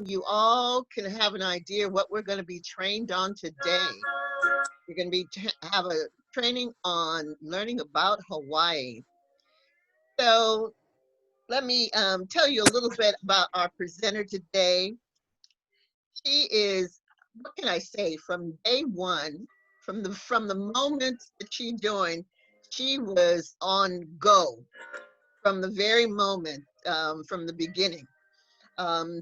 you all can have an idea what we're going to be trained on today. We're going to be have a training on learning about Hawaii. So let me tell you a little bit about our presenter today. She is, what can I say, from day one, from the moment that she joined, she was on go from the very moment, from the beginning.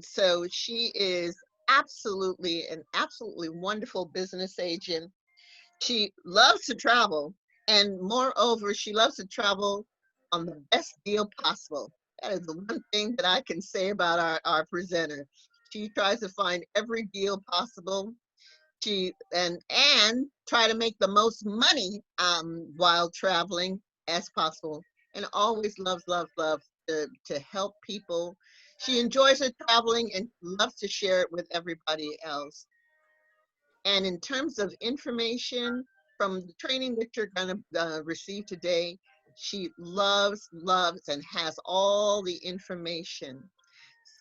So she is absolutely an absolutely wonderful business agent. She loves to travel, and moreover, she loves to travel on the best deal possible. That is the one thing that I can say about our presenter. She tries to find every deal possible. She and try to make the most money while traveling as possible, and always loves to help people. She enjoys her traveling and loves to share it with everybody else. And in terms of information from the training that you're going to receive today, she loves, and has all the information.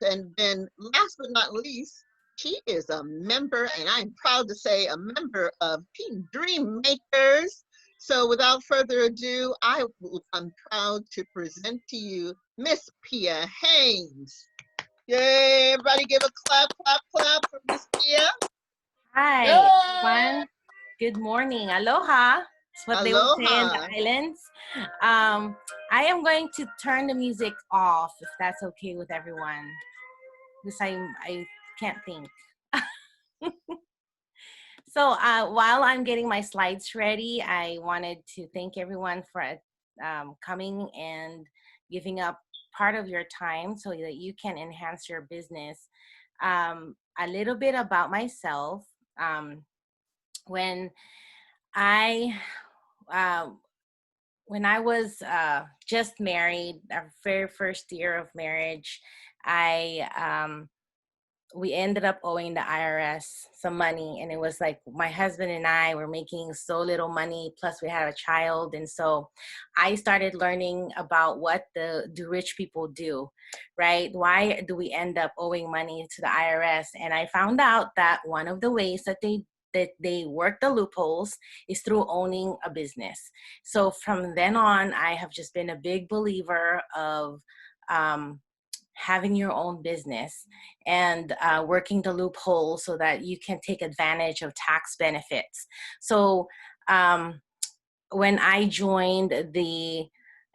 And then last but not least, she is a member, and I'm proud to say a member of Team Dream Makers. So without further ado, I'm proud to present to you Miss Pia Haynes. Yay, everybody give a clap, clap, clap for Miss Pia. Hi, everyone. Good morning. Aloha. That's what they would say in the Aloha. islands. I am going to turn the music off if that's okay with everyone, because I can't think. So while I'm getting my slides ready, I wanted to thank everyone for coming and giving up part of your time so that you can enhance your business. A little bit about myself. When I uh, when I was just married, our very first year of marriage, I we ended up owing the IRS some money, and it was like my husband and I were making so little money, plus we had a child. And so I started learning about what do rich people do, right? Why do we end up owing money to the IRS? And I found out that one of the ways that they work the loopholes is through owning a business. So from then on, I have just been a big believer of having your own business and working the loophole so that you can take advantage of tax benefits. So when I joined the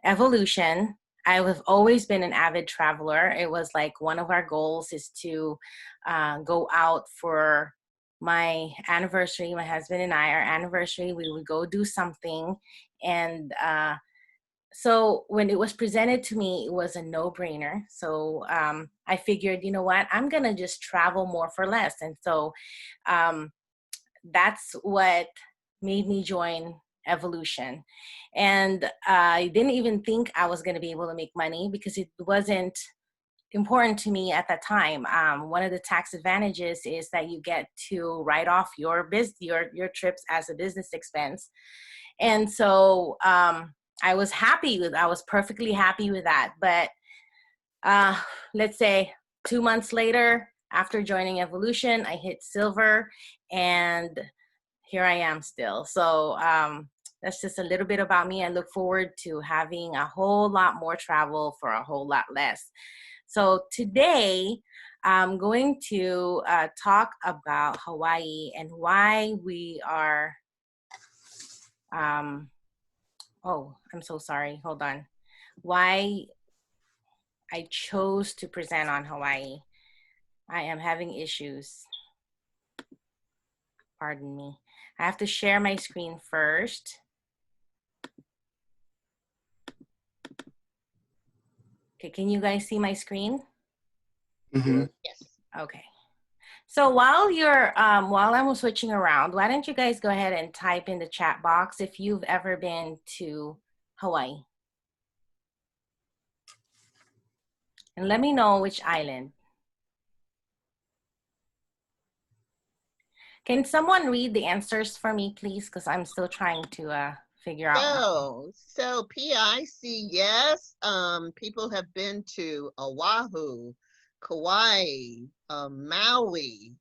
Evolution, I've always been an avid traveler. It was like one of our goals is to go out for my anniversary. My husband and I, our anniversary, we would go do something. And so when it was presented to me, it was a no-brainer. So I figured, you know what, I'm going to just travel more for less. And so that's what made me join Evolution. And I didn't even think I was going to be able to make money because it wasn't important to me at that time. One of the tax advantages is that you get to write off your trips as a business expense. And so I was perfectly happy with that. But let's say 2 months later, after joining Evolution, I hit silver, and here I am still. So that's just a little bit about me. I look forward to having a whole lot more travel for a whole lot less. So today, I'm going to talk about Hawaii and why we are, oh, I'm so sorry, hold on. Why I chose to present on Hawaii. I am having issues. Pardon me. I have to share my screen first. Okay, can you guys see my screen? Mm-hmm. Yes. Okay. So while I'm switching around, why don't you guys go ahead and type in the chat box if you've ever been to Hawaii. And let me know which island. Can someone read the answers for me, please? Because I'm still trying to figure out. So PIC, yes. People have been to Oahu, Kauai, Maui.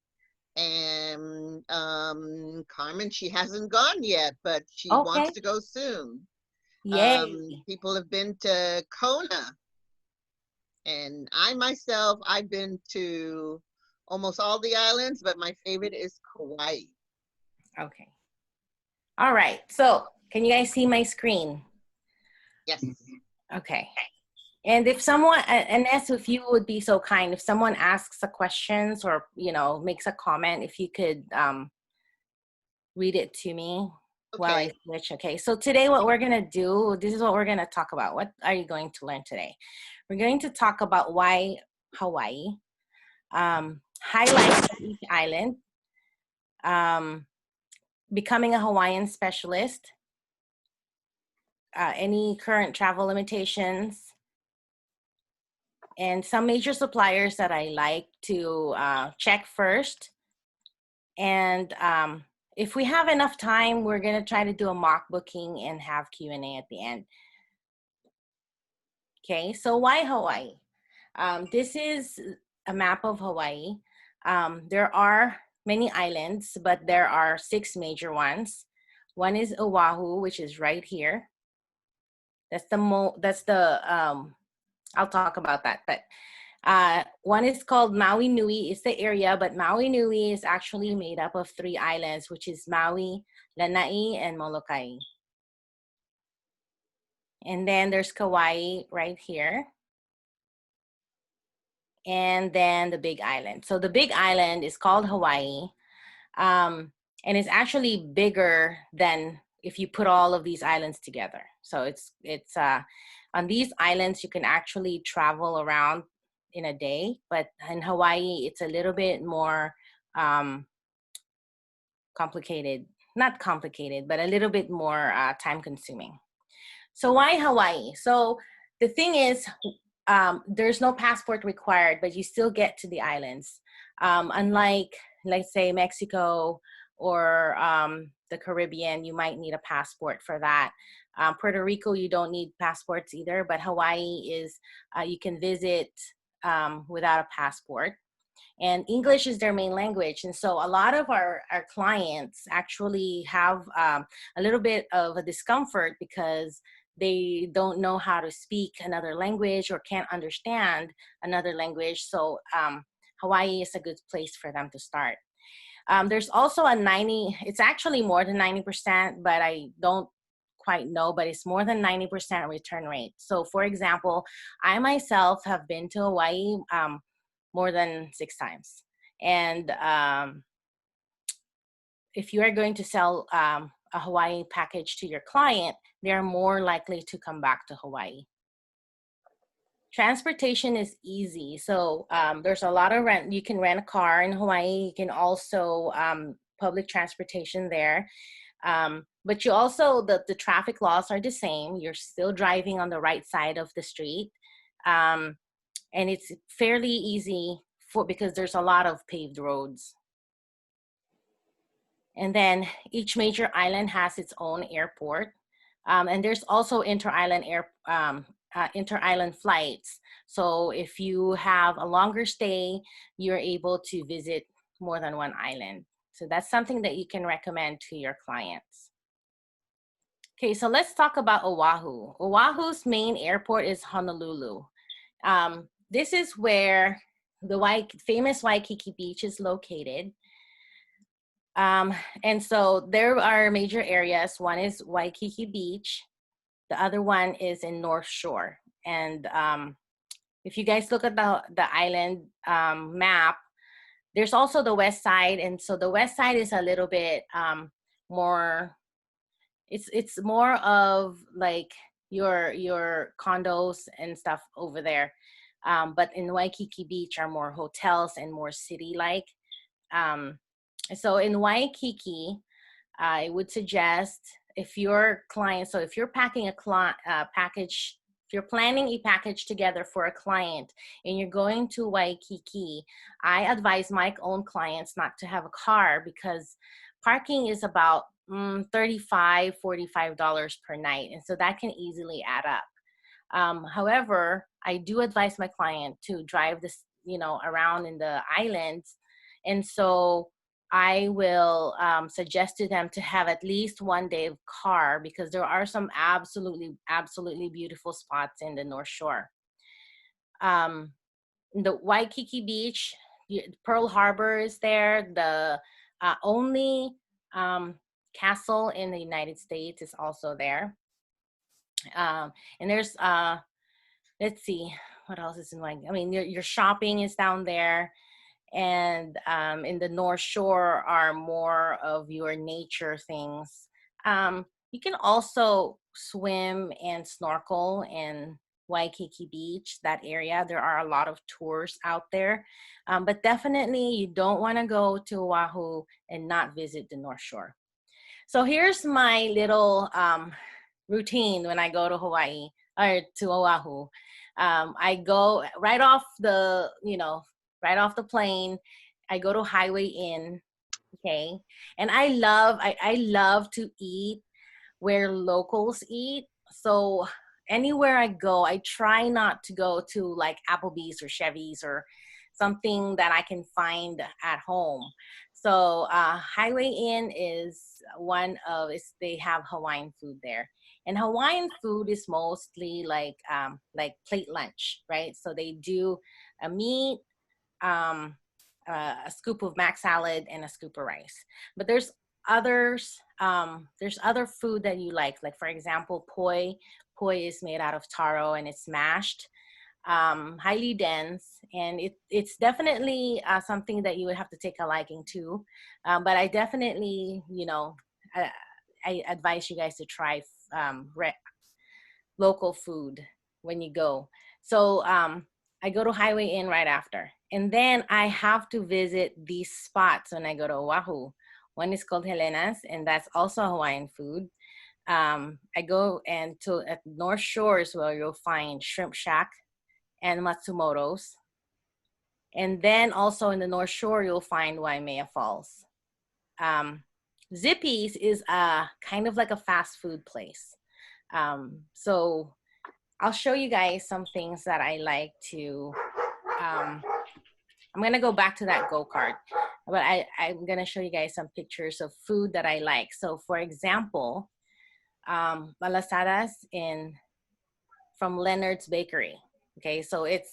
And Carmen, she hasn't gone yet, but she Okay. wants to go soon. Yay. People have been to Kona, and I myself, I've been to almost all the islands, but my favorite is Kauai. Okay. All right. So can you guys see my screen? Yes. Okay. And if someone, and as if you would be so kind, if someone asks a questions or, you know, makes a comment, if you could read it to me while I Okay. switch. Okay. So today what we're going to do, this is what we're going to talk about. What are you going to learn today? We're going to talk about why Hawaii, highlights of each island, um, becoming a Hawaiian specialist, any current travel limitations, and some major suppliers that I like to check first. And if we have enough time, we're going to try to do a mock booking and have Q&A at the end. Okay, so why Hawaii? This is a map of Hawaii. There are many islands, but there are 6 major ones. One is Oahu, which is right here. That's I'll talk about that, but one is called Maui Nui. It's the area, but Maui Nui is actually made up of 3 islands, which is Maui, Lanai, and Molokai. And then there's Kauai right here. And then the Big Island. So the Big Island is called Hawaii. And it's actually bigger than if you put all of these islands together. So it's on these islands, you can actually travel around in a day, but in Hawaii, it's a little bit more complicated, not complicated, but a little bit more time consuming. So why Hawaii? So the thing is, there's no passport required, but you still get to the islands. Unlike, let's say, Mexico or the Caribbean, you might need a passport for that. Puerto Rico, you don't need passports either, but Hawaii is, you can visit without a passport. And English is their main language. And so a lot of our clients actually have a little bit of a discomfort because they don't know how to speak another language or can't understand another language. So Hawaii is a good place for them to start. There's also it's actually more than 90%, but I don't quite know, but it's more than 90% return rate. So for example, I myself have been to Hawaii more than 6 times. And if you are going to sell a Hawaii package to your client, they're more likely to come back to Hawaii. Transportation is easy. So there's a lot of rent. You can rent a car in Hawaii. You can also public transportation there. But you also, the traffic laws are the same. You're still driving on the right side of the street. And it's fairly easy because there's a lot of paved roads. And then each major island has its own airport. And there's also inter-island flights. So if you have a longer stay, you're able to visit more than one island. So that's something that you can recommend to your clients. Okay, so let's talk about Oahu. Oahu's main airport is Honolulu. This is where the famous Waikiki Beach is located. And so there are major areas. One is Waikiki Beach. The other one is in North Shore. And if you guys look at the island map, there's also the west side. And so the west side is a little bit more, it's more of like your condos and stuff over there. But in Waikiki Beach are more hotels and more city-like. So in Waikiki, I would suggest if your client, so if you're packing a package, if you're planning a package together for a client and you're going to Waikiki, I advise my own clients not to have a car because parking is about $35, $45 per night. And so that can easily add up. However, I do advise my client to drive this, around in the islands. And so I will suggest to them to have at least one day of car, because there are some absolutely, absolutely beautiful spots in the North Shore. The Waikiki Beach, Pearl Harbor is there. The only castle in the United States is also there. And there's, let's see, what else is in Waikiki? I mean, your shopping is down there. And in the North Shore are more of your nature things. You can also swim and snorkel in Waikiki Beach, that area. There are a lot of tours out there, but definitely you don't want to go to Oahu and not visit the North Shore. So here's my little routine when I go to Hawaii or to Oahu. I go right off the, right off the plane. I go to Highway Inn, okay? And I love to eat where locals eat. So anywhere I go, I try not to go to like Applebee's or Chevy's or something that I can find at home. So Highway Inn is they have Hawaiian food there. And Hawaiian food is mostly like plate lunch, right? So they do a meat, um, a scoop of mac salad, and a scoop of rice. But there's other food that you like for example, poi. Poi is made out of taro and it's mashed, highly dense, and it's definitely something that you would have to take a liking to. But I definitely, I advise you guys to try local food when you go. So I go to Highway Inn right after. And then I have to visit these spots when I go to Oahu. One is called Helena's, and that's also Hawaiian food. I go and to at North Shores where you'll find Shrimp Shack and Matsumoto's. And then also in the North Shore, you'll find Waimea Falls. Zippy's is kind of like a fast food place. So I'll show you guys some things that I like to, I'm gonna go back to that go-kart, but I'm gonna show you guys some pictures of food that I like. So for example, malasadas from Leonard's Bakery. Okay, so it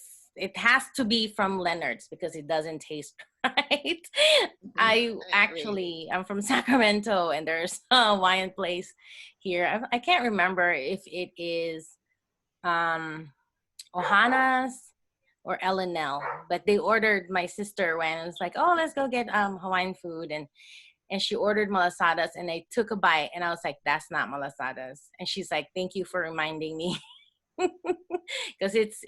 has to be from Leonard's because it doesn't taste right. I'm from Sacramento, and there's a Hawaiian place here. I can't remember if it is Ohana's or L&L, but they ordered, my sister went and was like, oh, let's go get Hawaiian food, and she ordered malasadas, and I took a bite and I was like, that's not malasadas. And she's like, thank you for reminding me. Because it's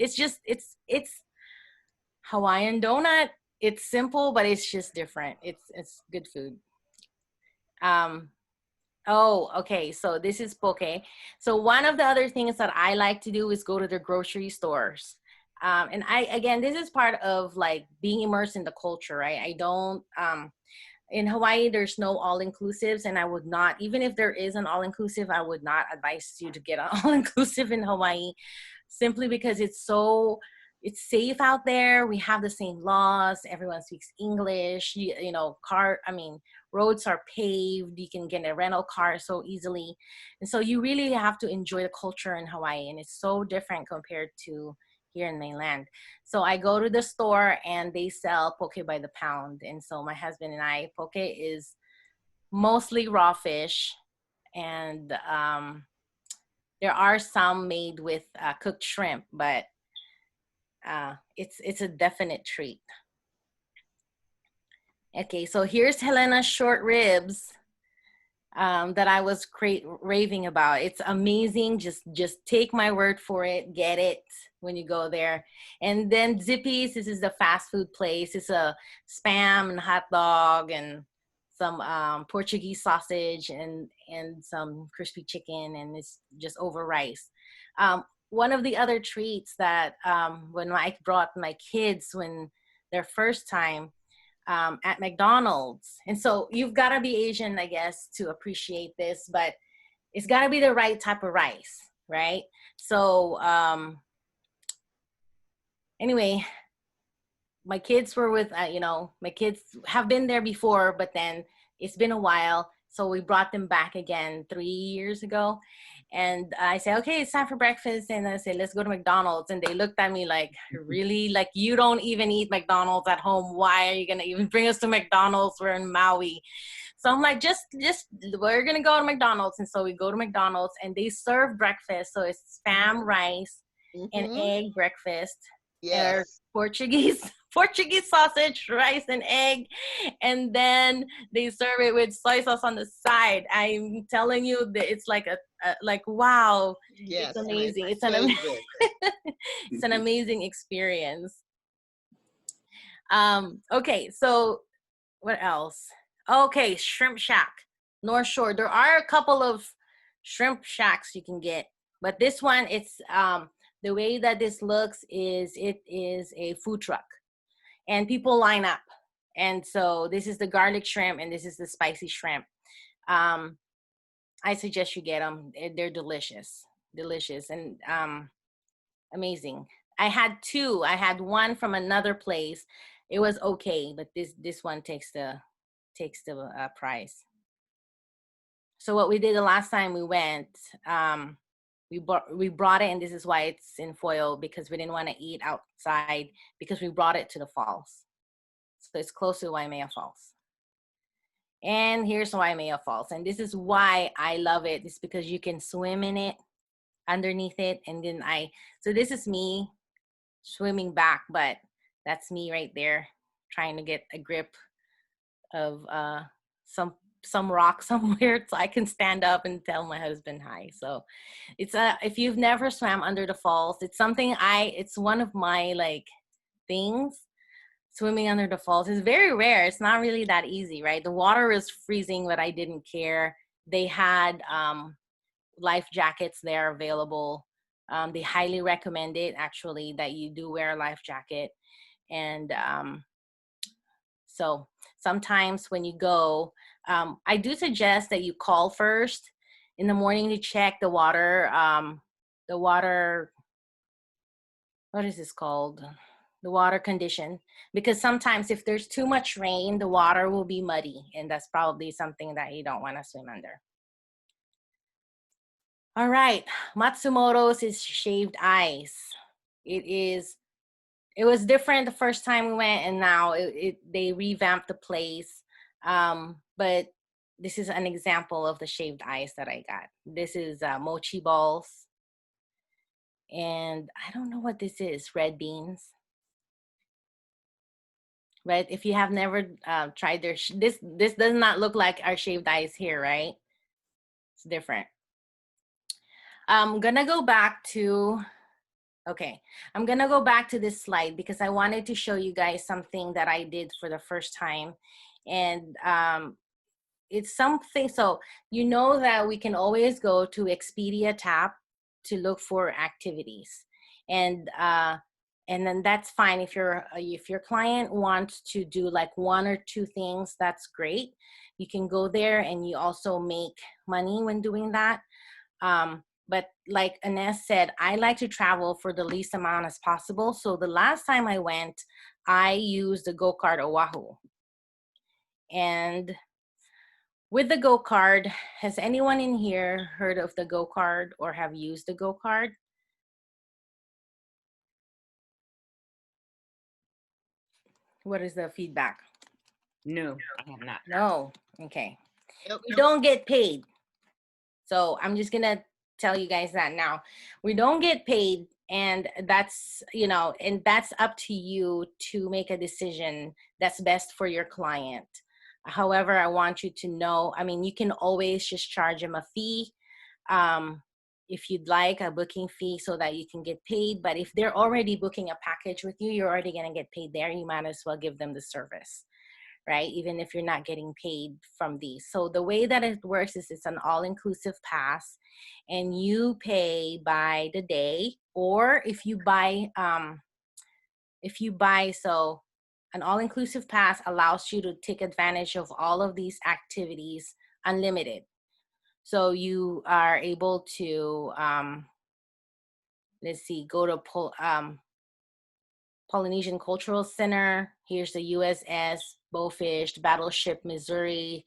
Hawaiian donut. It's simple, but it's just different. It's good food. Oh, okay. So this is poke. So one of the other things that I like to do is go to the grocery stores. And again, this is part of like being immersed in the culture, right? I don't, in Hawaii, there's no all-inclusives, and I would not, even if there is an all-inclusive, I would not advise you to get an all-inclusive in Hawaii, simply because it's safe out there. We have the same laws. Everyone speaks English. Roads are paved. You can get a rental car so easily. And so you really have to enjoy the culture in Hawaii, and it's so different compared to here in mainland. So I go to the store and they sell poke by the pound. And so my husband and I, poke is mostly raw fish, and there are some made with cooked shrimp, but it's a definite treat. Okay, so here's Helena's short ribs that I was raving about. It's amazing. Just take my word for it. Get it when you go there. And then Zippy's, this is the fast food place. It's a Spam and hot dog and some Portuguese sausage and some crispy chicken, and it's just over rice. One of the other treats that when I brought my kids when their first time at McDonald's. And so you've got to be Asian, I guess, to appreciate this, but it's got to be the right type of rice, right? So anyway, my kids were with, my kids have been there before, but then it's been a while. So we brought them back again 3 years ago. And I say, okay, it's time for breakfast. And I say, let's go to McDonald's. And they looked at me like, really? Like, you don't even eat McDonald's at home. Why are you going to even bring us to McDonald's? We're in Maui. So I'm like, just we're going to go to McDonald's. And so we go to McDonald's and they serve breakfast. So it's spam, rice, and Mm-hmm. egg breakfast. Or Yes. Portuguese sausage, rice, and egg, and then they serve it with soy sauce on the side. I'm telling you that it's like like, wow, it's Yes. My amazing. favorite. It's an amazing experience. Okay, so what else? Okay, Shrimp Shack, North Shore. There are a couple of shrimp shacks you can get, but this one, it's the way that this looks is it is a food truck, and people line up. And so this is the garlic shrimp, and this is the spicy shrimp. Um, I suggest you get them. They're delicious, delicious, and amazing. I had two. I had one from another place. It was okay, but this one takes the prize. So what we did the last time we went, we brought it, and this is why it's in foil, because we didn't want to eat outside, because we brought it to the falls. So it's close to Waimea Falls. And here's Waimea Falls, and this is why I love it. It's because you can swim in it, underneath it, and then so this is me swimming back, but that's me right there trying to get a grip of some rock somewhere so I can stand up and tell my husband hi. So it's if you've never swam under the falls, it's something it's one of my like things. Swimming under the falls is very rare. It's not really that easy, right? The water is freezing, but I didn't care. They had life jackets there available. They highly recommend it, actually, that you do wear a life jacket. And so sometimes when you go, I do suggest that you call first in the morning to check the water, what is this called? The water condition. Because sometimes if there's too much rain, the water will be muddy, and that's probably something that you don't want to swim under. All right, Matsumoto's is shaved ice. It was different the first time we went, and now they revamped the place. But this is an example of the shaved ice that I got. This is mochi balls. And I don't know what this is, red beans. Right? If you have never tried this does not look like our shaved ice here, right? It's different. I'm gonna go back to this slide because I wanted to show you guys something that I did for the first time. And it's something, so you know that we can always go to Expedia tab to look for activities. And then that's fine. If your client wants to do like one or two things, that's great. You can go there and you also make money when doing that. But like Ines said, I like to travel for the least amount as possible. So the last time I went, I used the go-kart Oahu. And with the go-kart, has anyone in here heard of the go-kart or have used the go-kart? What is the feedback? No, I have not. No. Okay. Nope. We don't get paid. So I'm just going to tell you guys that now. We don't get paid, and that's, and that's up to you to make a decision that's best for your client. However, I want you to know, you can always just charge them a fee. If you'd like a booking fee so that you can get paid. But if they're already booking a package with you, you're already going to get paid there. You might as well give them the service, right? Even if you're not getting paid from these. So the way that it works is it's an all-inclusive pass, and you pay by the day, or if you buy, so an all-inclusive pass allows you to take advantage of all of these activities unlimited. So you are able to, let's see, go to Polynesian Cultural Center. Here's the USS Bowfish, Battleship Missouri,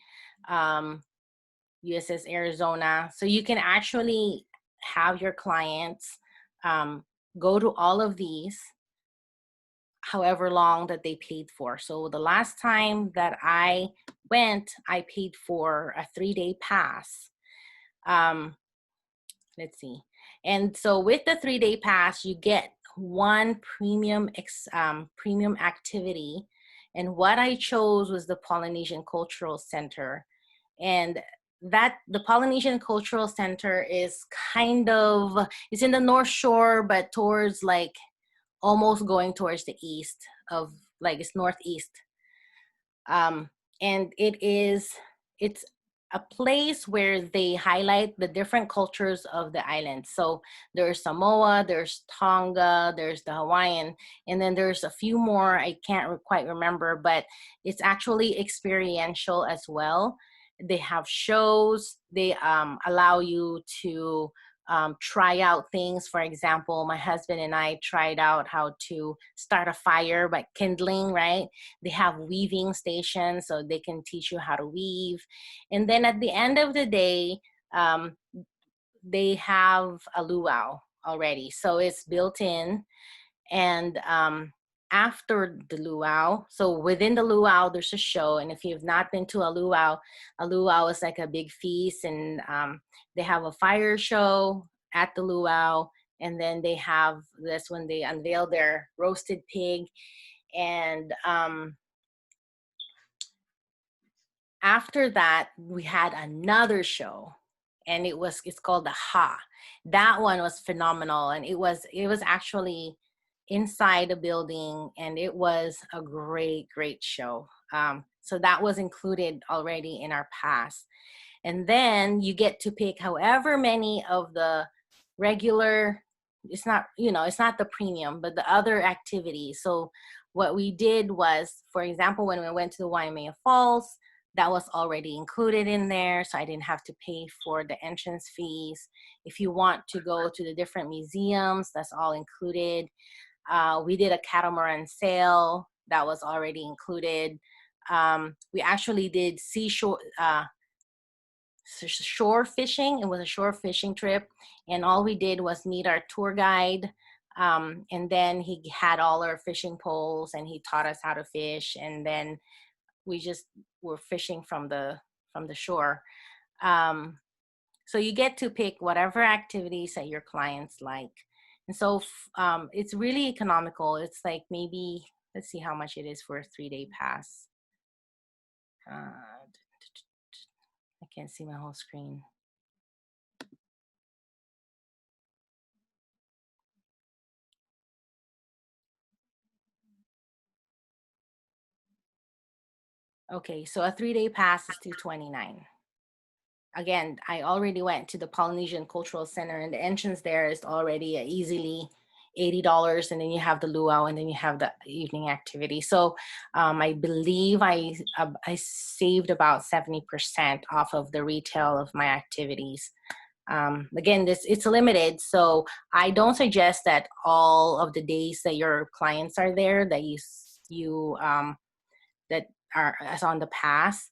USS Arizona. So you can actually have your clients go to all of these however long that they paid for. So the last time that I went, I paid for a 3-day pass. Let's see. And so with the 3-day pass, you get one premium activity. And what I chose was the Polynesian Cultural Center. And that the Polynesian Cultural Center is kind of, it's in the North Shore, but towards like almost going towards the east of, like it's northeast. And it's a place where they highlight the different cultures of the island. So there's Samoa, there's Tonga, there's the Hawaiian, and then there's a few more I can't quite remember, but it's actually experiential as well. They have shows, they allow you to try out things. For example, my husband and I tried out how to start a fire by kindling, right? They have weaving stations, so they can teach you how to weave. And then at the end of the day, they have a luau already. So it's built in. And after the luau, so within the luau, there's a show. And if you've not been to a luau is like a big feast. And they have a fire show at the luau. And then they have this when they unveil their roasted pig. And after that, we had another show, and it's called the Ha. That one was phenomenal, and it was actually inside the building, and it was a great show. So that was included already in our pass. And then you get to pick however many of the regular, it's not the premium, but the other activities. So what we did was, for example, when we went to the Waimea Falls, that was already included in there, so I didn't have to pay for the entrance fees. If you want to go to the different museums, that's all included. We did a catamaran sail, that was already included. We actually did shore fishing. It was a shore fishing trip, and all we did was meet our tour guide, and then he had all our fishing poles, and he taught us how to fish, and then we just were fishing from the shore. So you get to pick whatever activities that your clients like. And so it's really economical. It's like maybe, let's see how much it is for a 3-day pass. I can't see my whole screen. Okay, so a 3-day pass is $229. Again, I already went to the Polynesian Cultural Center, and the entrance there is already easily $80, and then you have the luau, and then you have the evening activity. So I believe I saved about 70% off of the retail of my activities. Again, it's limited, so I don't suggest that all of the days that your clients are there that you that are as on the pass,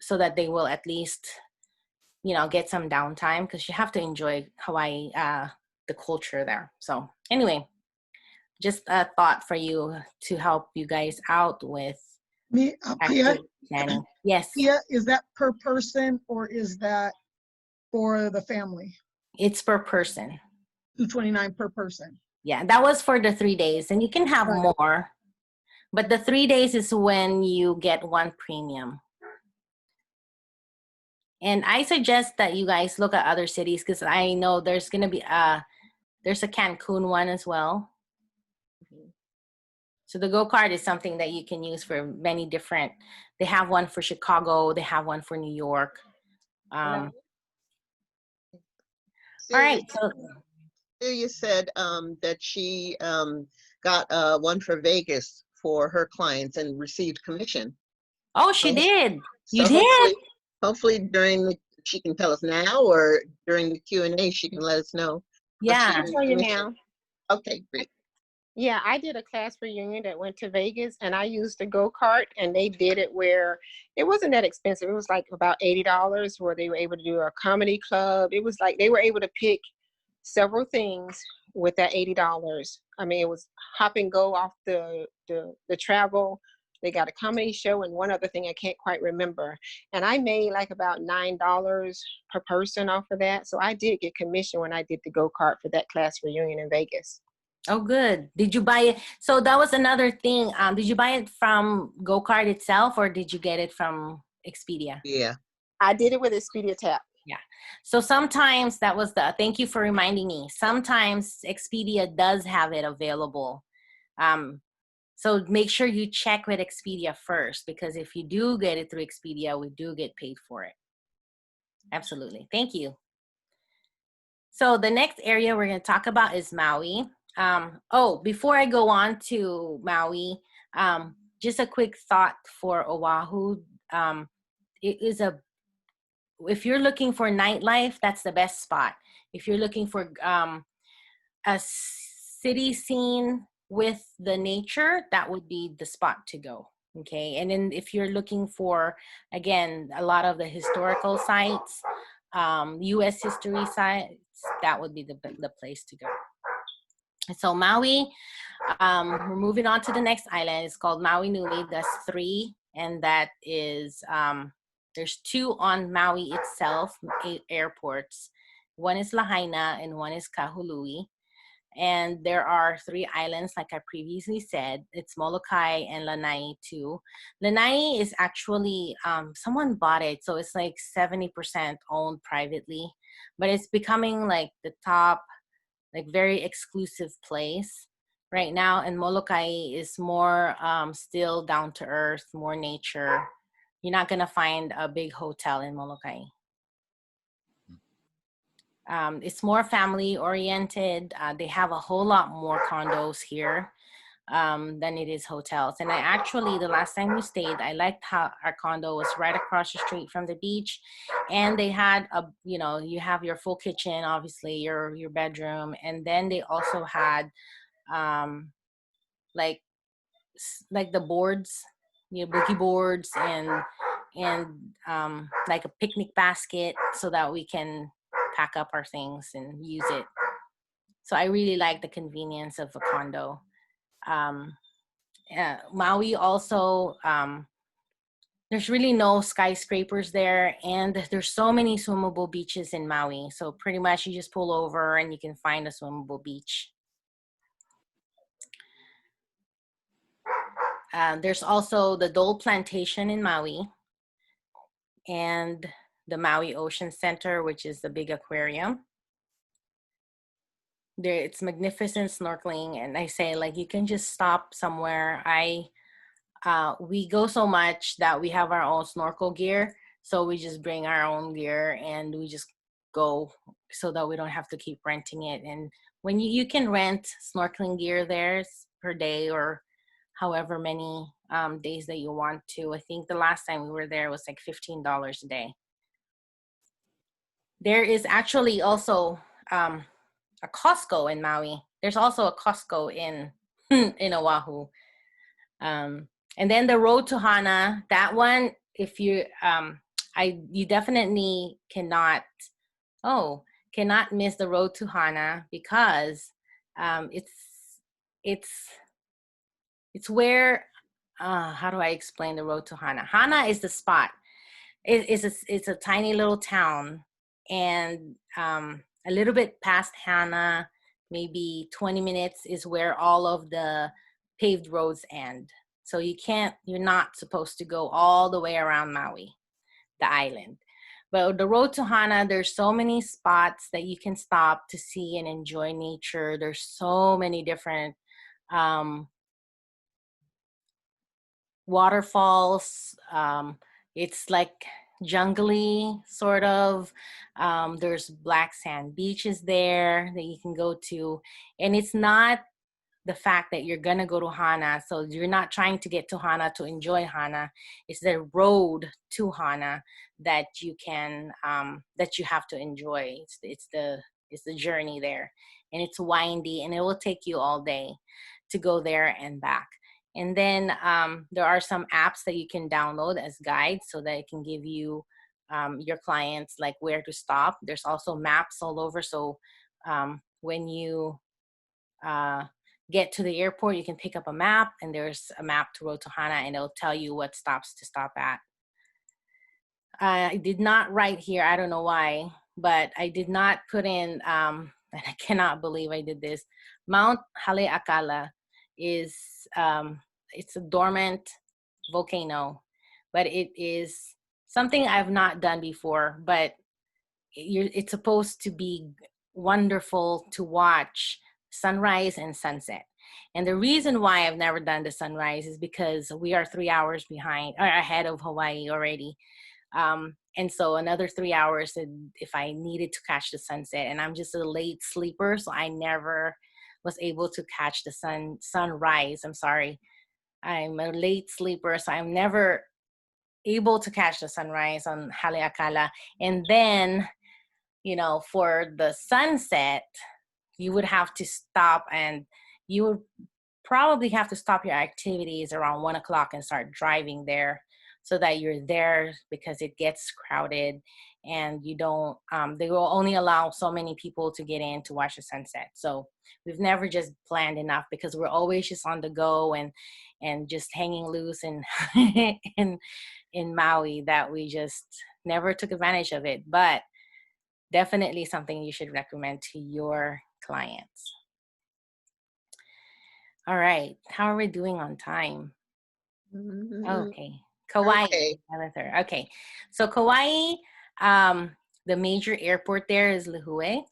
so that they will at least get some downtime, because you have to enjoy Hawaii, the culture there. So anyway, just a thought for you to help you guys out with Pia, activity planning. Yes. Pia, is that per person or is that for the family? It's per person. $229 per person. Yeah, that was for the 3 days, and you can have Right. more, but the 3 days is when you get one premium. And I suggest that you guys look at other cities, because I know there's going to be there's a Cancun one as well. So the go-kart is something that you can use for many different, they have one for Chicago, they have one for New York. All right. So Celia said that she got one for Vegas for her clients and received commission. oh, she did. You So did? hopefully she can tell us now, or during the Q&A she can let us know. Yeah. I'll tell you now. Okay, great. Yeah, I did a class reunion that went to Vegas, and I used the go-kart, and they did it where it wasn't that expensive. It was like about $80, where they were able to do a comedy club. It was like they were able to pick several things with that $80. I mean, it was hop and go off the travel. They got a comedy show and one other thing I can't quite remember. And I made like about $9 per person off of that. So I did get commission when I did the go-kart for that class reunion in Vegas. Oh, good. Did you buy it? So that was another thing. Did you buy it from Go-Kart itself, or did you get it from Expedia? Yeah. I did it with Expedia Tap. Yeah. So sometimes thank you for reminding me. Sometimes Expedia does have it available. So make sure you check with Expedia first, because if you do get it through Expedia, we do get paid for it. Absolutely. Thank you. So the next area we're going to talk about is Maui. Before I go on to Maui, just a quick thought for Oahu. If you're looking for nightlife, that's the best spot. If you're looking for a city scene with the nature, that would be the spot to go. Okay. And then if you're looking for, again, a lot of the historical sites, U.S. history sites, that would be the place to go. So Maui, we're moving on to the next island. It's called Maui Nui. That's 3. And that is, there's 2 on Maui itself, airports. One is Lahaina and one is Kahului. And there are 3 islands, like I previously said. It's Molokai and Lanai too. Lanai is actually, someone bought it. So it's like 70% owned privately. But it's becoming like the top, like very exclusive place right now. And Molokai is more still down to earth, more nature. You're not gonna find a big hotel in Molokai. It's more family oriented. They have a whole lot more condos here than it is hotels. And I actually, the last time we stayed, I liked how our condo was right across the street from the beach. And they had you have your full kitchen, obviously your bedroom. And then they also had like the boards, boogie boards, and like a picnic basket so that we can pack up our things and use it. So I really like the convenience of a condo. Maui also, there's really no skyscrapers there, and there's so many swimmable beaches in Maui. So pretty much you just pull over and you can find a swimmable beach. There's also the Dole Plantation in Maui and the Maui Ocean Center, which is the big aquarium. It's magnificent snorkeling, and I say, like, you can just stop somewhere. We go so much that we have our own snorkel gear, so we just bring our own gear and we just go, so that we don't have to keep renting it. And when you can rent snorkeling gear there per day, or however many days that you want to. I think the last time we were there was like $15 a day. There is actually also a Costco in Maui. There's also a Costco in in Oahu. And then the road to Hana, that one, if you you definitely cannot miss the road to Hana, because it's where how do I explain the road to Hana? Hana is the spot. It's a tiny little town, and a little bit past Hana, maybe 20 minutes, is where all of the paved roads end. So you're not supposed to go all the way around Maui, the island. But the road to Hana, there's so many spots that you can stop to see and enjoy nature. There's so many different waterfalls. It's like jungly, sort of. There's black sand beaches there that you can go to. And it's not the fact that you're gonna go to Hana, so you're not trying to get to Hana to enjoy Hana. It's the road to Hana that you can that you have to enjoy. It's the journey there, and it's windy, and it will take you all day to go there and back. And then there are some apps that you can download as guides so that it can give you your clients like where to stop. There's also maps all over. So when you get to the airport, you can pick up a map, and there's a map to Rotohana, and it'll tell you what stops to stop at. I did not write here, I don't know why, but I did not put in, and I cannot believe I did this. Mount Haleakala is, it's a dormant volcano, but it is something I've not done before, but it's supposed to be wonderful to watch sunrise and sunset. And the reason why I've never done the sunrise is because we are 3 hours behind or ahead of Hawaii already. And so another 3 hours if I needed to catch the sunset, and I'm just a late sleeper, so I never was able to catch the sunrise. I'm sorry. I'm a late sleeper, so I'm never able to catch the sunrise on Haleakala. And then, you know, for the sunset, you would have to stop, and you would probably have to stop your activities around 1 o'clock and start driving there so that you're there, because it gets crowded, and you don't, they will only allow so many people to get in to watch the sunset. So we've never just planned enough, because we're always just on the go and just hanging loose and in Maui, that we just never took advantage of it. But definitely something you should recommend to your clients. All right, how are we doing on time? Okay, Kauai. Okay. Okay, so Kauai, the major airport there is Lihue.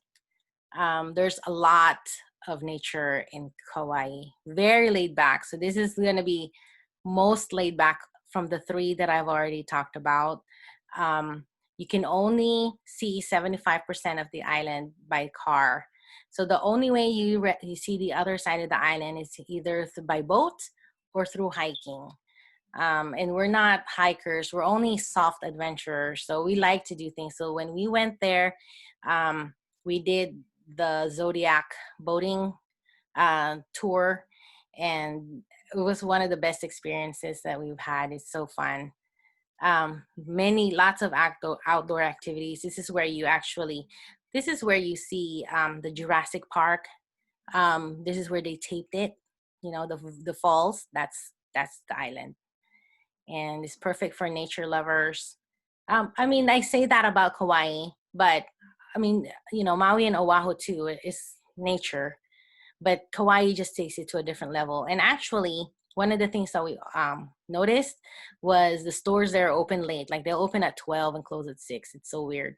There's a lot of nature in Kauai, very laid back. So this is going to be most laid back from the three that I've already talked about. You can only see 75% of the island by car. So the only way you see the other side of the island is either by boat or through hiking. And we're not hikers, we're only soft adventurers. So we like to do things. So when we went there, we did the Zodiac boating tour, and it was one of the best experiences that we've had. It's so fun. Lots of outdoor activities. This is where you see the Jurassic Park. This is where they taped it, you know, the falls. That's the island, and it's perfect for nature lovers. I mean, I say that about Kauai, but I mean, you know, Maui and Oahu too is nature, but Kauai just takes it to a different level. And actually, one of the things that we noticed was the stores there are open late. Like they'll open at 12 and close at 6. It's so weird.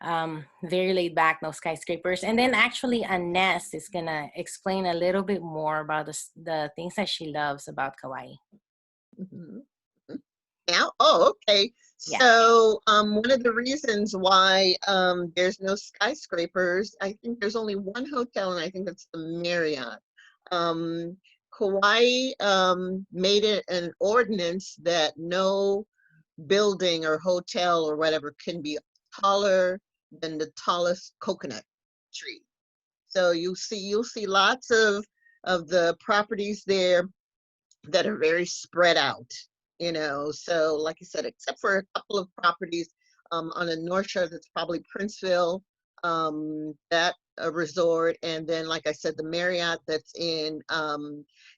Very laid back, no skyscrapers. And then actually Aness is gonna explain a little bit more about the things that she loves about Kauai. Now, oh, okay. Yeah. So one of the reasons why there's no skyscrapers, I think there's only one hotel, and I think that's the Marriott. Kauai made it an ordinance that no building or hotel or whatever can be taller than the tallest coconut tree. So you'll see lots of the properties there that are very spread out, you know. So like I said, except for a couple of properties on the North Shore, that's probably Princeville, that resort, and then like I said, the Marriott that's in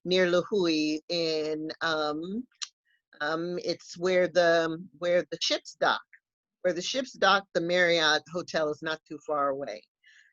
near Lihue in it's where the ships dock. Where the ships dock, the Marriott hotel is not too far away.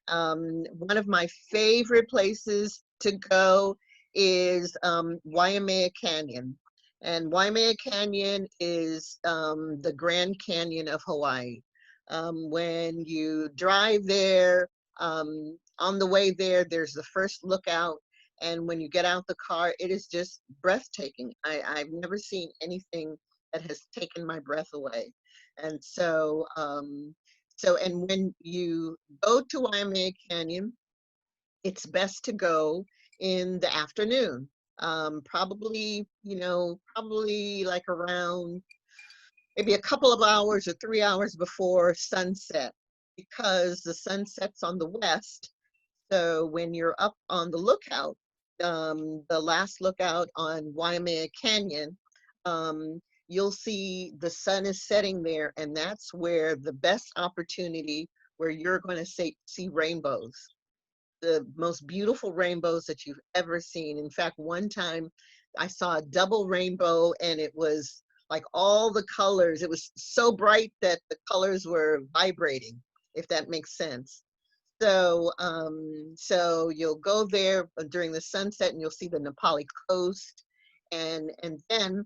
One of my favorite places to go is Waimea Canyon. And Waimea Canyon is the Grand Canyon of Hawaii. When you drive there, on the way there, there's the first lookout. And when you get out the car, it is just breathtaking. I've never seen anything that has taken my breath away. And so, and when you go to Waimea Canyon, it's best to go in the afternoon. Probably like around maybe a couple of hours or 3 hours before sunset, because the sun sets on the west. So when you're up on the lookout, the last lookout on Waimea Canyon, you'll see the sun is setting there, and that's where the best opportunity where you're going to see rainbows, the most beautiful rainbows that you've ever seen. In fact, one time I saw a double rainbow, and it was like all the colors. It was so bright that the colors were vibrating, if that makes sense. So, so you'll go there during the sunset, and you'll see the Nepali coast, and then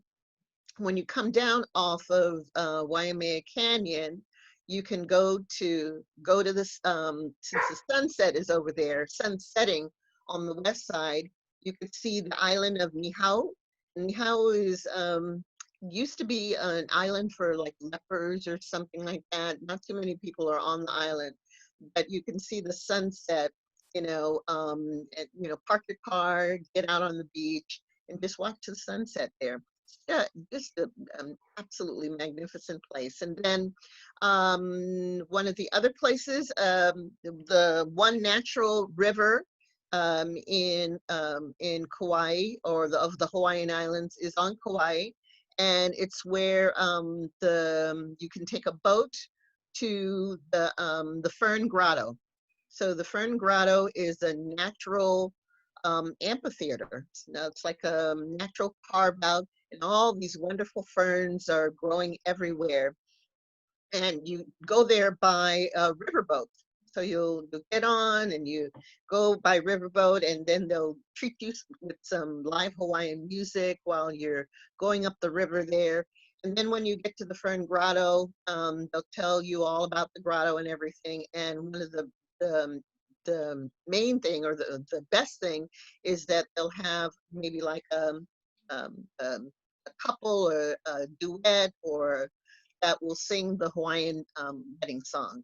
when you come down off of Waimea Canyon, you can go to this, since the sunset is over there, sun setting on the west side, you could see the island of Nihau. Nihau is, used to be an island for like lepers or something like that. Not too many people are on the island, but you can see the sunset, park your car, get out on the beach, and just watch the sunset there. Yeah, just an absolutely magnificent place. And then one of the other places, the one natural river in Kauai, or of the Hawaiian Islands, is on Kauai, and it's where you can take a boat to the Fern Grotto. So the Fern Grotto is a natural amphitheater. Now it's like a natural carve out, and all these wonderful ferns are growing everywhere. And you go there by a riverboat. So you'll get on and you go by riverboat, and then they'll treat you with some live Hawaiian music while you're going up the river there. And then when you get to the Fern Grotto, they'll tell you all about the grotto and everything. And one of the main thing, or the best thing, is that they'll have maybe like a couple or a duet or that will sing the Hawaiian wedding song.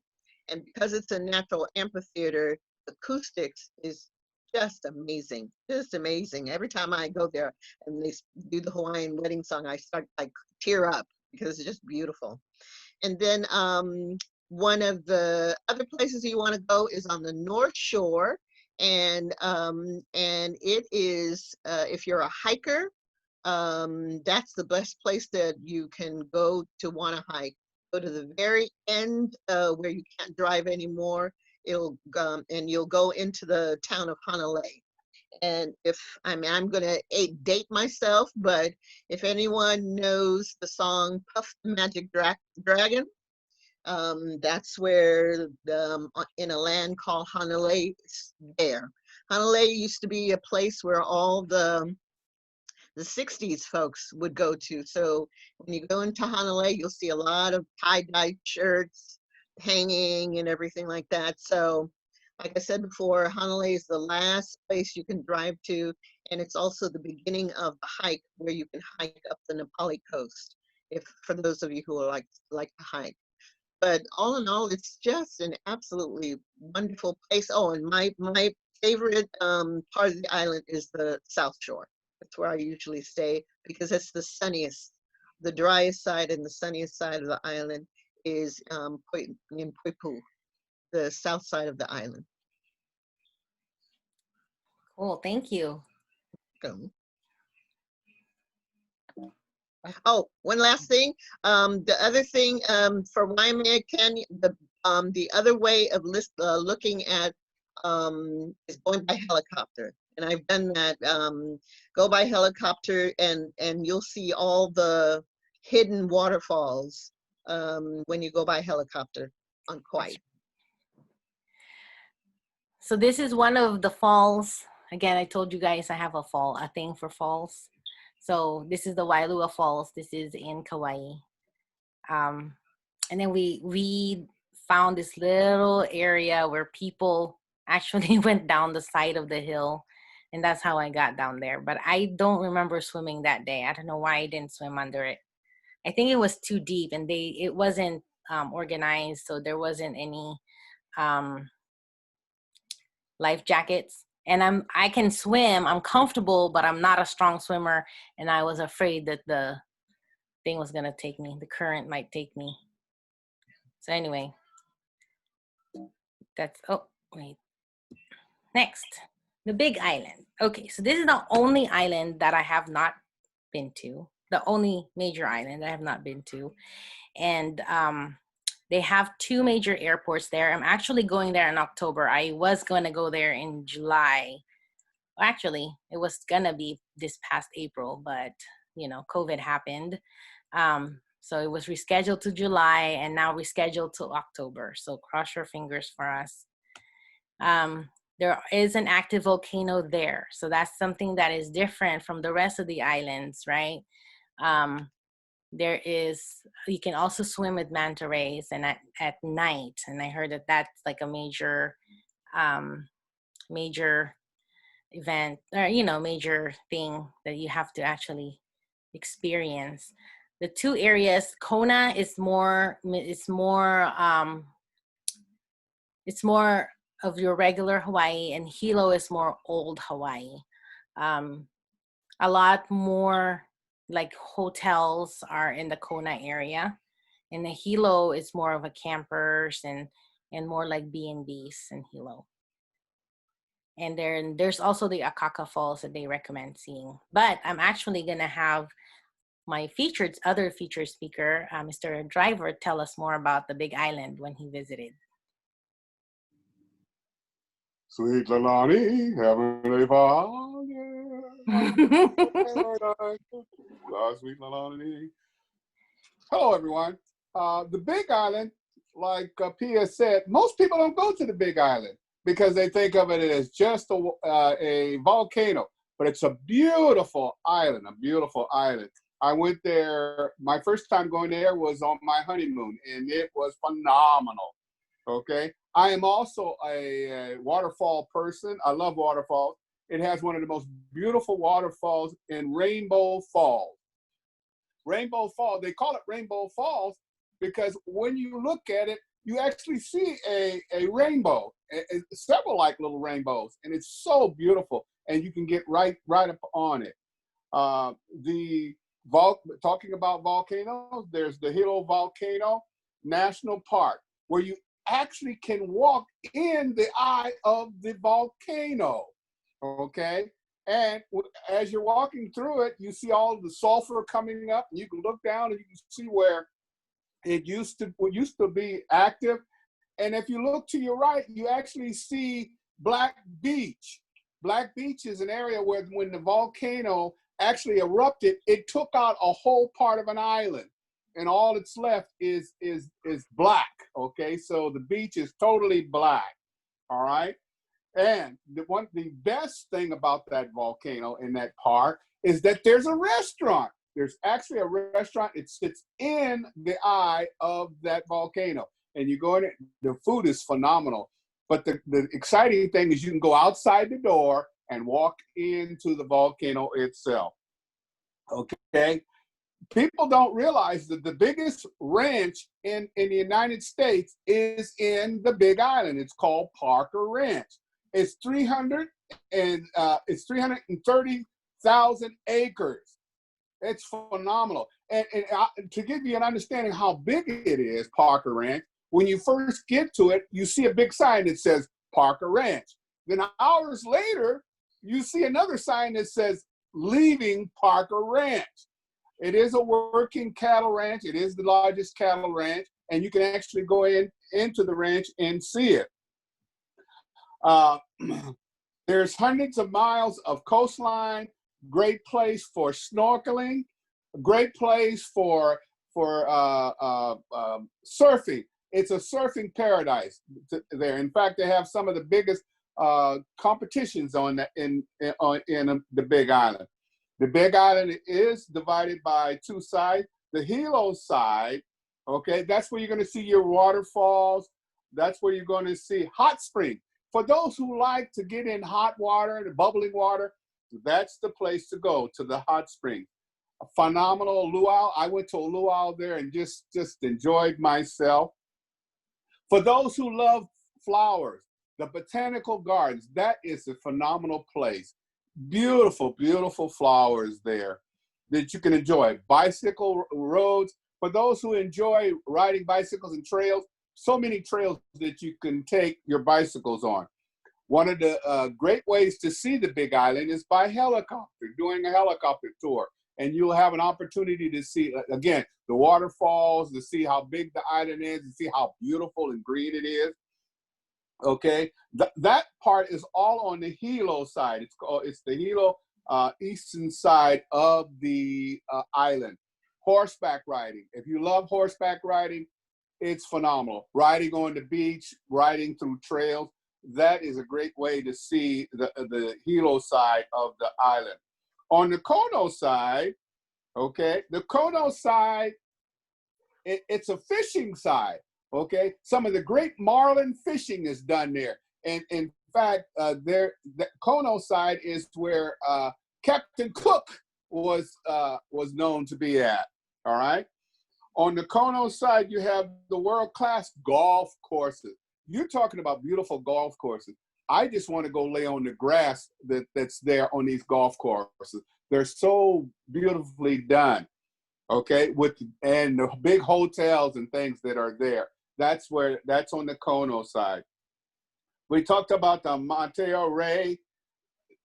And because it's a natural amphitheater, the acoustics is just amazing, just amazing. Every time I go there and they do the Hawaiian wedding song, I tear up because it's just beautiful. And then one of the other places you want to go is on the North Shore, and it is if you're a hiker, that's the best place that you can go to want to hike. Go to the very end where you can't drive anymore. You'll go into the town of Hanalei. And I'm gonna date myself, but if anyone knows the song "Puff the Magic Dragon," that's where in a land called Hanalei is there. Hanalei used to be a place where all the 60s folks would go to. So when you go into Hanalei, you'll see a lot of tie-dye shirts hanging and everything like that. So like I said before, Hanalei is the last place you can drive to, and it's also the beginning of the hike where you can hike up the Nepali coast, for those of you who like to hike. But all in all, it's just an absolutely wonderful place. Oh, and my favorite part of the island is the South Shore. That's where I usually stay because it's the sunniest. The driest side and the sunniest side of the island is in Poipu, the south side of the island. Cool, thank you. Oh, one last thing. The other thing for Waimea Canyon, the other way of looking at is going by helicopter, and I've done that. Go by helicopter, and you'll see all the hidden waterfalls when you go by helicopter on Kauai. So this is one of the falls. Again, I told you guys I have a thing for falls. So this is the Wailua Falls. This is in Kauai. And then we found this little area where people actually went down the side of the hill. And that's how I got down there. But I don't remember swimming that day. I don't know why I didn't swim under it. I think it was too deep, and it wasn't organized. So there wasn't any life jackets. And I can swim, I'm comfortable, but I'm not a strong swimmer. And I was afraid that the thing was gonna take me, the current might take me. So anyway, oh, wait. Next. The Big Island. Okay, so this is the only island that I have not been to. The only major island I have not been to. And they have 2 major airports there. I'm actually going there in October. I was going to go there in July. Well, actually, it was going to be this past April, but, you know, COVID happened. So it was rescheduled to July and now rescheduled to October. So cross your fingers for us. There is an active volcano there. So that's something that is different from the rest of the islands, right? You can also swim with manta rays and at night. And I heard that that's like a major event, or, you know, major thing that you have to actually experience. The 2 areas, Kona is more of your regular Hawaii, and Hilo is more old Hawaii. A lot more like hotels are in the Kona area, and the Hilo is more of a campers and more like B&Bs in Hilo. And there's also the Akaka Falls that they recommend seeing. But I'm actually gonna have my other featured speaker, Mr. Driver, tell us more about the Big Island when he visited. Sweet Lalani, Heavenly Father. Sweet Lalani. Hello, everyone. The Big Island, like Pia said, most people don't go to the Big Island because they think of it as just a volcano. But it's a beautiful island, I went there, my first time going there was on my honeymoon, and it was phenomenal, okay? I am also a waterfall person. I love waterfalls. It has one of the most beautiful waterfalls in Rainbow Falls. Rainbow Falls, they call it Rainbow Falls because when you look at it, you actually see a rainbow, several like little rainbows, and it's so beautiful, and you can get right up on it. Talking about volcanoes, there's the Hilo Volcano National Park, where you actually can walk in the eye of the volcano, okay? And as you're walking through it, you see all the sulfur coming up, and you can look down and you can see where it used to be active. And if you look to your right, you actually see Black Beach. Black Beach is an area where when the volcano actually erupted, it took out a whole part of an island, and all that's left is black, okay? So the beach is totally black, all right? And the best thing about that volcano in that park is that there's a restaurant. There's actually a restaurant. It sits in the eye of that volcano, and you go in it, the food is phenomenal. But the exciting thing is you can go outside the door and walk into the volcano itself, okay? People don't realize that the biggest ranch in the United States is in the Big Island. It's called Parker Ranch. It's 330,000 acres. It's phenomenal. And to give you an understanding how big it is, Parker Ranch, when you first get to it, you see a big sign that says Parker Ranch. Then hours later, you see another sign that says leaving Parker Ranch. It is a working cattle ranch. It is the largest cattle ranch, and you can actually go into the ranch and see it. There's hundreds of miles of coastline, great place for snorkeling, great place for surfing. It's a surfing paradise there. In fact, they have some of the biggest competitions in the Big Island. The Big Island is divided by 2 sides. The Hilo side, okay, that's where you're going to see your waterfalls. That's where you're going to see hot springs. For those who like to get in hot water, the bubbling water, that's the place to go, to the hot spring. A phenomenal luau. I went to a luau there and just enjoyed myself. For those who love flowers, the Botanical Gardens, that is a phenomenal place. Beautiful, beautiful flowers there that you can enjoy. Bicycle roads, for those who enjoy riding bicycles and trails, so many trails that you can take your bicycles on. One of the great ways to see the Big Island is by helicopter, doing a helicopter tour. And you'll have an opportunity to see, again, the waterfalls, to see how big the island is, to see how beautiful and green it is. Okay, that part is all on the Hilo side. It's the Hilo eastern side of the island. Horseback riding. If you love horseback riding, it's phenomenal. Riding on the beach, riding through trails. That is a great way to see the Hilo side of the island. On the Kono side, okay, the Kono side, it's a fishing side. Okay, some of the great marlin fishing is done there, and in fact, the Kono side is where Captain Cook was known to be at. All right, on the Kono side, you have the world-class golf courses. You're talking about beautiful golf courses. I just want to go lay on the grass that's there on these golf courses. They're so beautifully done. Okay, and the big hotels and things that are there. That's on the Kono side. We talked about the Monteo Ray.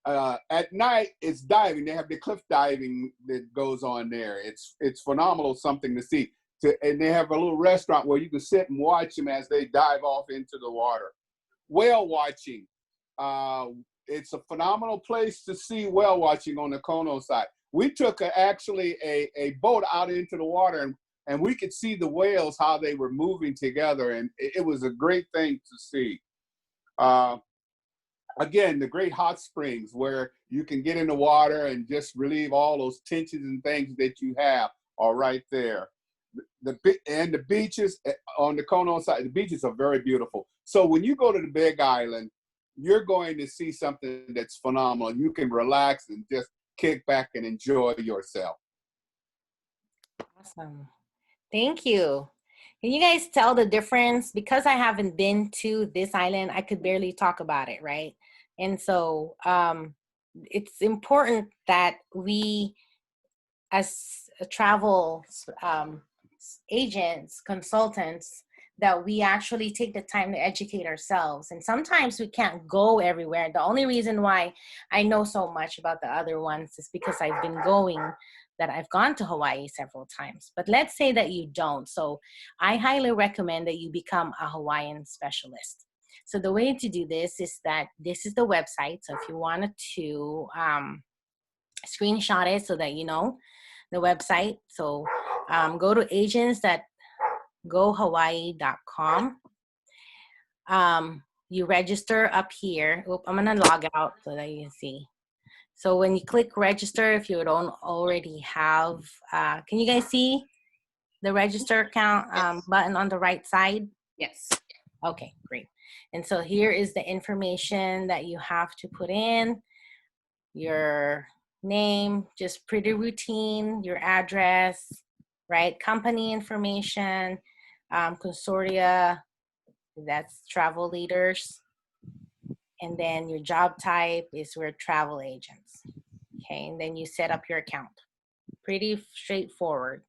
At night, it's diving. They have the cliff diving that goes on there. It's phenomenal, something to see. And they have a little restaurant where you can sit and watch them as they dive off into the water. Whale watching. It's a phenomenal place to see whale watching on the Kono side. We took actually a boat out into the water, and we could see the whales, how they were moving together, and it was a great thing to see. Again, the great hot springs where you can get in the water and just relieve all those tensions and things that you have are right there. And the beaches on the Kono side, the beaches are very beautiful. So when you go to the Big Island, you're going to see something that's phenomenal. You can relax and just kick back and enjoy yourself. Awesome. Thank you. Can you guys tell the difference? Because I haven't been to this island, I could barely talk about it, right? And so it's important that we, as travel agents, consultants, that we actually take the time to educate ourselves. And sometimes we can't go everywhere. The only reason why I know so much about the other ones is because I've been I've gone to Hawaii several times. But let's say that you don't. So I highly recommend that you become a Hawaiian specialist. So the way to do this is that this is the website. So if you wanted to screenshot it so that you know the website. So go to agents.gohawaii.com. You register up here. I'm going to log out so that you can see. So when you click register, if you don't already have, can you guys see the register account button on the right side? Yes. Okay, great. And so here is the information that you have to put in. Your name, just pretty routine, your address, right? Company information, consortia, that's travel leaders. And then your job type is we're travel agents. Okay, and then you set up your account. Pretty straightforward.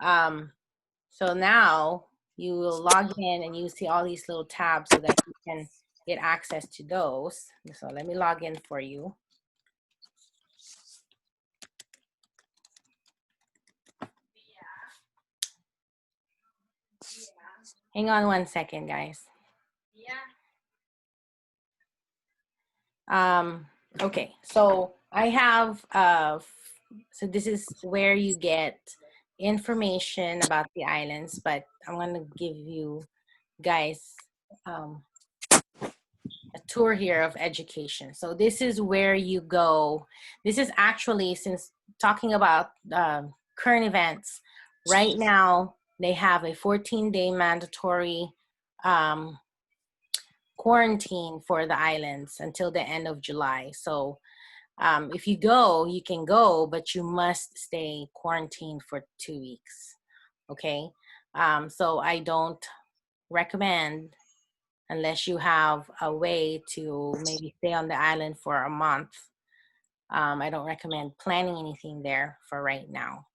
So now you will log in and you see all these little tabs so that you can get access to those. So let me log in for you. Hang on one second, guys. Okay, so I have, so this is where you get information about the islands, but I'm going to give you guys a tour here of education. So this is where you go. This is actually, since talking about current events, right now they have a 14-day mandatory quarantine for the islands until the end of July. So if you go, you can go, but you must stay quarantined for 2 weeks. Okay. So I don't recommend, unless you have a way to maybe stay on the island for a month. I don't recommend planning anything there for right now.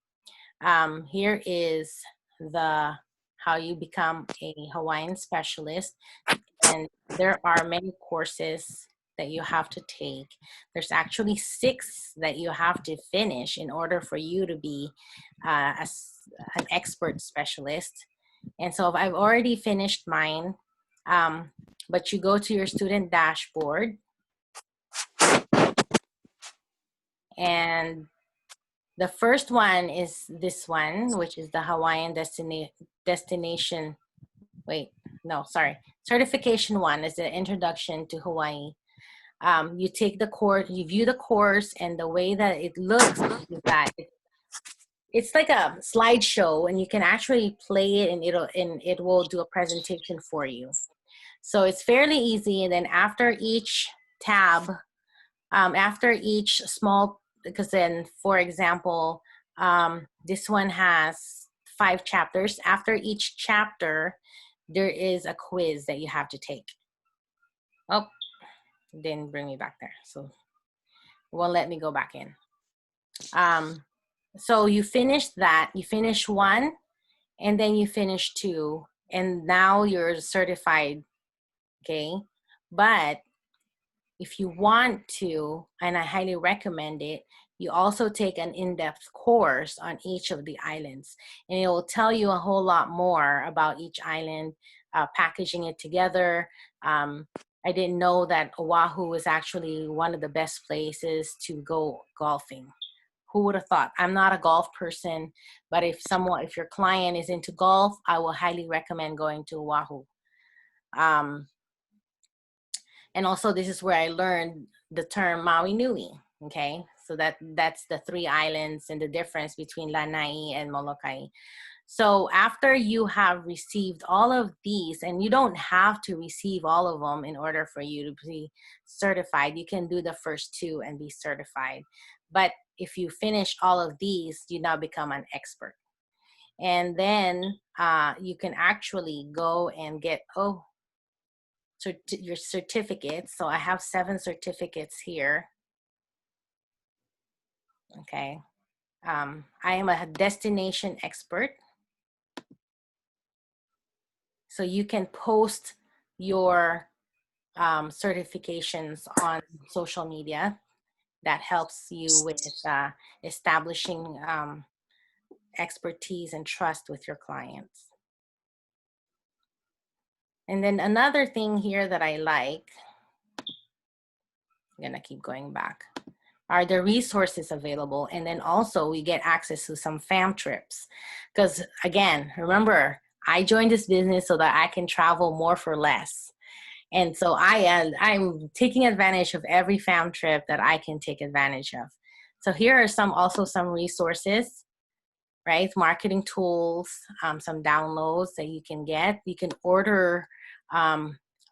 Here is how you become a Hawaiian specialist. and there are many courses that you have to take. There's actually 6 that you have to finish in order for you to be an expert specialist. And so I've already finished mine, but you go to your student dashboard, and the first one is this one, which is the Hawaiian destination. Wait, no, sorry. Certification 1 is the introduction to Hawaii. You take the course, you view the course, and the way that it looks is that it's like a slideshow, and you can actually play it, and it will do a presentation for you. So it's fairly easy. And then after each tab, after each small, because then, for example, this one has 5 chapters. After each chapter, there is a quiz that you have to take. Oh, it didn't bring me back there, so it won't let me go back in. So you finish that, you finish 1, and then you finish 2, and now you're certified, okay? But if you want to, and I highly recommend it, you also take an in-depth course on each of the islands, and it will tell you a whole lot more about each island, packaging it together. I didn't know that Oahu was actually one of the best places to go golfing. Who would have thought? I'm not a golf person, but if your client is into golf, I will highly recommend going to Oahu. And also, this is where I learned the term Maui Nui, okay? So that's the 3 islands and the difference between Lanai and Molokai. So after you have received all of these, and you don't have to receive all of them in order for you to be certified, you can do the first 2 and be certified. But if you finish all of these, you now become an expert. And then you can actually go and get, your certificates. So I have 7 certificates here. Okay. I am a destination expert. So you can post your certifications on social media. That helps you with establishing expertise and trust with your clients. And then another thing here that I like, I'm gonna keep going back, are the resources available. And then also we get access to some fam trips. Because again, remember, I joined this business so that I can travel more for less. And so I'm taking advantage of every fam trip that I can take advantage of. So here are also some resources, right? Marketing tools, some downloads that you can get. You can order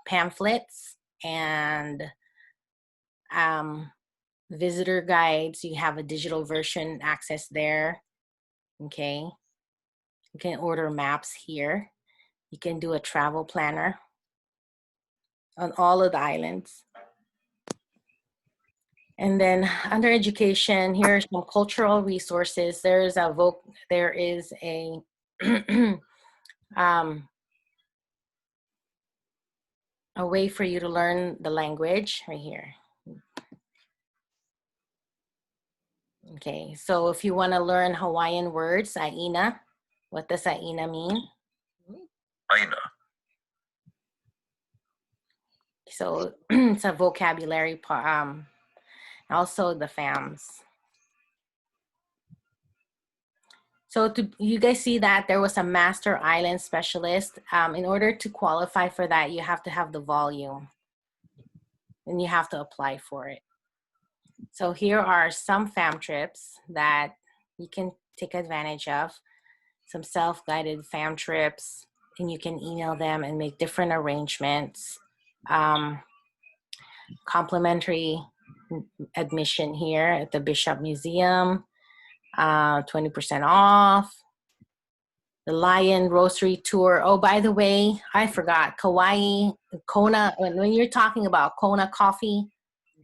pamphlets and visitor guides. You have a digital version access there, okay? You can order maps here. You can do a travel planner on all of the islands. And then under education, here are some cultural resources. There is a a way for you to learn the language right here. Okay, so if you want to learn Hawaiian words, aina, what does aina mean? Aina. So it's a vocabulary, also the FAMs. So you guys see that there was a master island specialist. In order to qualify for that, you have to have the volume and you have to apply for it. So here are some fam trips that you can take advantage of, some self-guided fam trips, and you can email them and make different arrangements. Complimentary admission here at the Bishop Museum, 20% off. The Lion Rosary Tour. Oh, by the way, I forgot, Kauai, Kona, when you're talking about Kona coffee,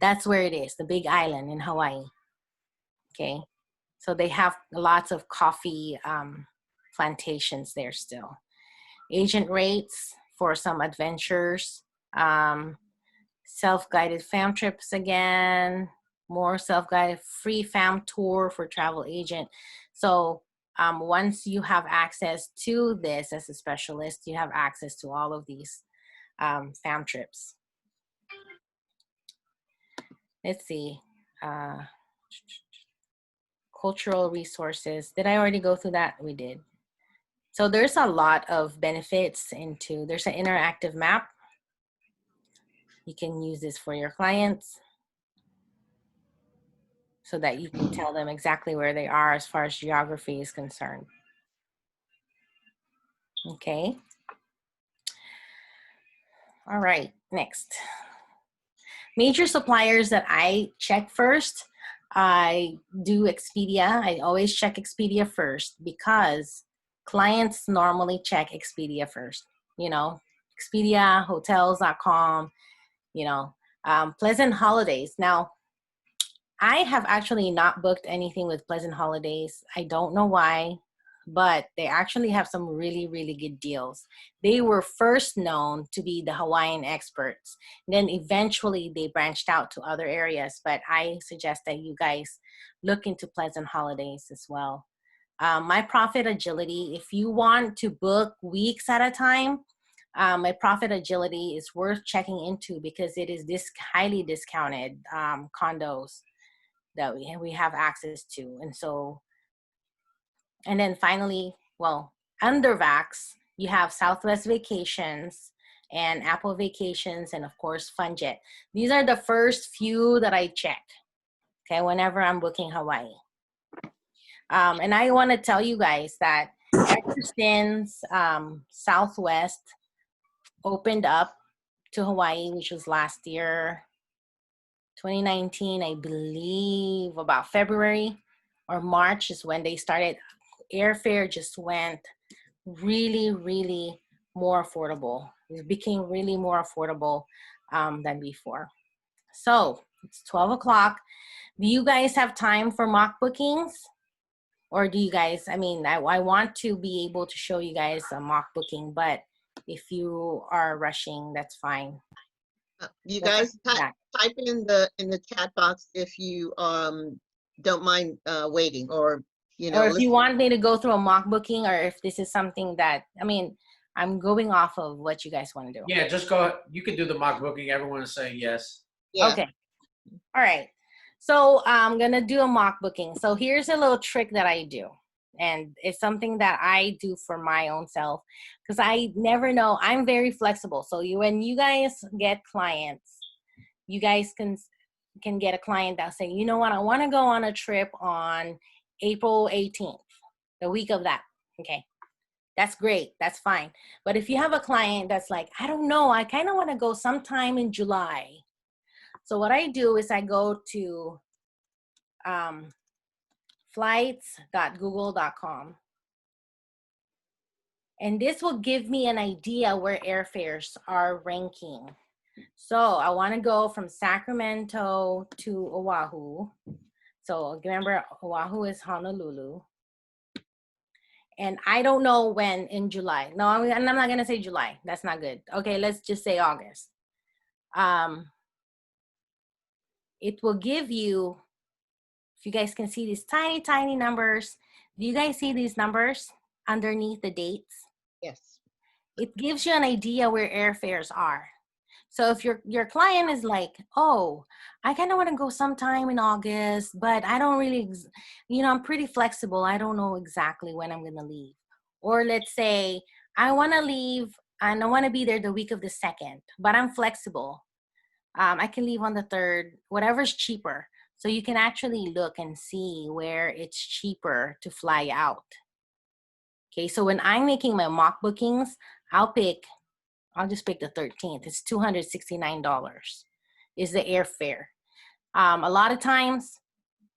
that's where it is, the big island in Hawaii. Okay, so they have lots of coffee plantations there still. Agent rates for some adventures. Self-guided fam trips again, more self-guided free fam tour for travel agent. So once you have access to this as a specialist, you have access to all of these fam trips. Let's see. Cultural resources. Did I already go through that? We did. So there's a lot of benefits into, there's an interactive map. You can use this for your clients so that you can tell them exactly where they are as far as geography is concerned. Okay. All right, next. Major suppliers that I check first, I do Expedia. I always check Expedia first because clients normally check Expedia first. You know, Expedia, hotels.com, you know, Pleasant Holidays. Now, I have actually not booked anything with Pleasant Holidays. I don't know why, but they actually have some really, really good deals. They were first known to be the Hawaiian experts. Then eventually they branched out to other areas, but I suggest that you guys look into Pleasant Holidays as well. My Profit Agility, if you want to book weeks at a time, my Profit Agility is worth checking into because it is this highly discounted condos that we have access to. And so, and then finally, well, under Vax, you have Southwest Vacations and Apple Vacations and of course FunJet. These are the first few that I check, okay, whenever I'm booking Hawaii. And I want to tell you guys that ever since Southwest opened up to Hawaii, which was last year, 2019, I believe about February or March is when they started. Airfare just went really, really more affordable. It became really more affordable than before. So it's 12 o'clock. Do you guys have time for mock bookings? Or do you guys, I mean, I want to be able to show you guys a mock booking, but if you are rushing, that's fine. You Let's guys type in the chat box if you don't mind waiting, or you know, or if you want me to go through a mock booking, or if this is something that, I mean, I'm going off of what you guys want to do. Yeah, just go. You can do the mock booking. Everyone is saying yes. Yeah. Okay. All right. So I'm going to do a mock booking. So here's a little trick that I do. And it's something that I do for my own self because I never know. I'm very flexible. So when you guys get clients, you guys can get a client that'll say, you know what, I want to go on a trip on April 18th, the week of that. Okay. That's great. That's fine. But if you have a client that's like, I don't know, I kind of want to go sometime in July. So what I do is I go to flights.google.com. And this will give me an idea where airfares are ranking. So I want to go from Sacramento to Oahu. So remember, Oahu is Honolulu. And I don't know when in July. No, I'm not going to say July. That's not good. Okay, let's just say August. It will give you, if you guys can see these tiny, tiny numbers. Do you guys see these numbers underneath the dates? Yes. It gives you an idea where airfares are. So if your client is like, oh, I kind of want to go sometime in August, but I don't really, you know, I'm pretty flexible. I don't know exactly when I'm going to leave. Or let's say I want to leave and I want to be there the week of the 2nd, but I'm flexible. I can leave on the 3rd, whatever's cheaper. So you can actually look and see where it's cheaper to fly out. Okay, so when I'm making my mock bookings, I'll just pick the 13th. It's $269 is the airfare. A lot of times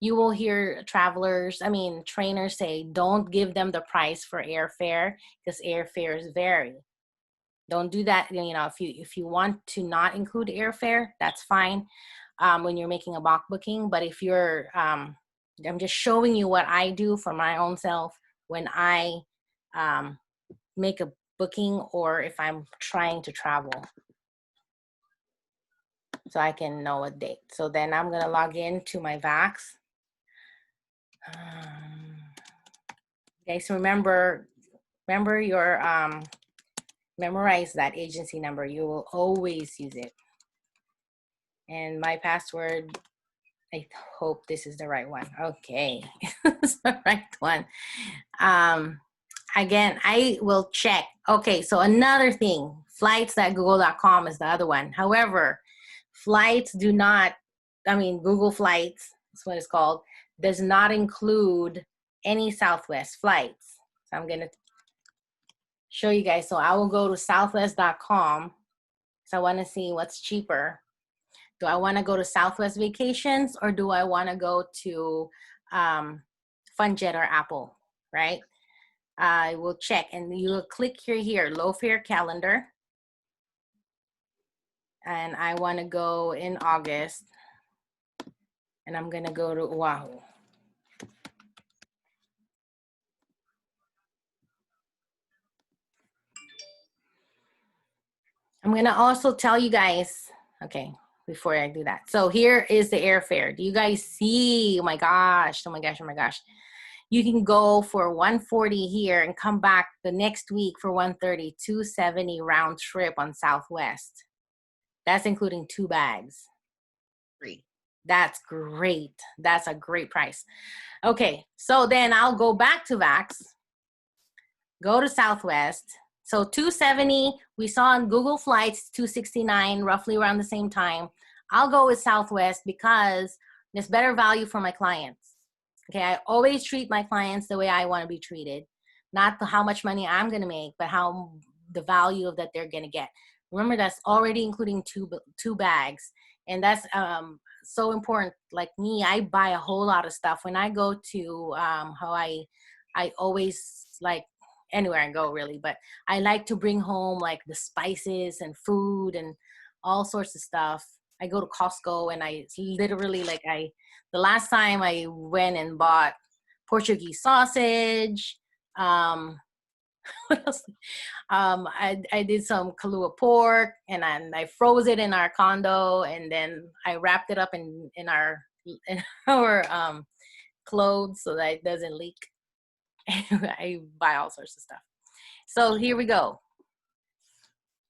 you will hear trainers say, don't give them the price for airfare because airfares vary. Don't do that. You know, if you want to not include airfare, that's fine when you're making a mock booking. But if you're, I'm just showing you what I do for my own self when I make a booking or if I'm trying to travel. so I can know a date. So then I'm gonna log in to my Vax. Okay, so remember your, memorize that agency number. You will always use it. And my password, I hope this is the right one. Okay, it's the right one. Again, I will check. Okay, so another thing, flights.google.com is the other one. However, flights do not, Google Flights, that's what it's called, does not include any Southwest flights. So I'm gonna show you guys. So I will go to southwest.com. So I wanna see what's cheaper. Do I wanna go to Southwest Vacations or do I wanna go to FunJet or Apple, right? I will check and you will click here, low fare calendar. And I want to go in August and I'm going to go to Oahu. I'm going to also tell you guys, okay, before I do that. So here is the airfare. Do you guys see? Oh my gosh, oh my gosh, oh my gosh. You can go for $140 here and come back the next week for $130, $270 round trip on Southwest. That's including 2 bags. Free. That's great. That's a great price. Okay, so then I'll go back to Vax, go to Southwest. So $270, we saw on Google Flights, $269, roughly around the same time. I'll go with Southwest because there's better value for my clients. Okay, I always treat my clients the way I want to be treated. Not how much money I'm going to make, but how the value that they're going to get. Remember, that's already including two bags. And that's so important. Like me, I buy a whole lot of stuff. When I go to Hawaii, I always, like, anywhere I go really, but I like to bring home like the spices and food and all sorts of stuff. I go to Costco and I literally, like, the last time I went and bought Portuguese sausage, what else? I did some Kahlua pork and I froze it in our condo and then I wrapped it up in our clothes so that it doesn't leak. I buy all sorts of stuff. So here we go.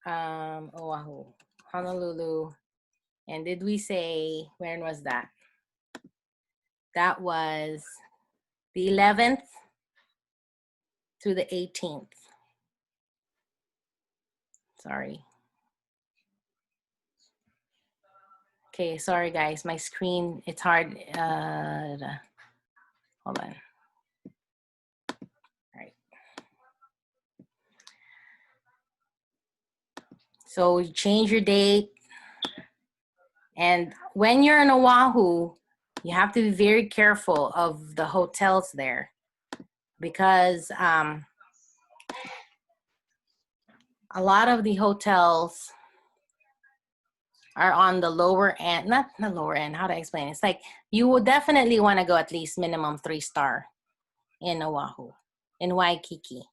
Oahu, Honolulu. And did we say, when was that? That was the 11th through the 18th. Sorry. Okay, sorry guys, my screen, it's hard. Hold on. All right. So you change your date. And when you're in Oahu, you have to be very careful of the hotels there because a lot of the hotels are on the lower end, not the lower end, how do I explain? It's like you will definitely want to go at least minimum 3-star in Oahu, in Waikiki.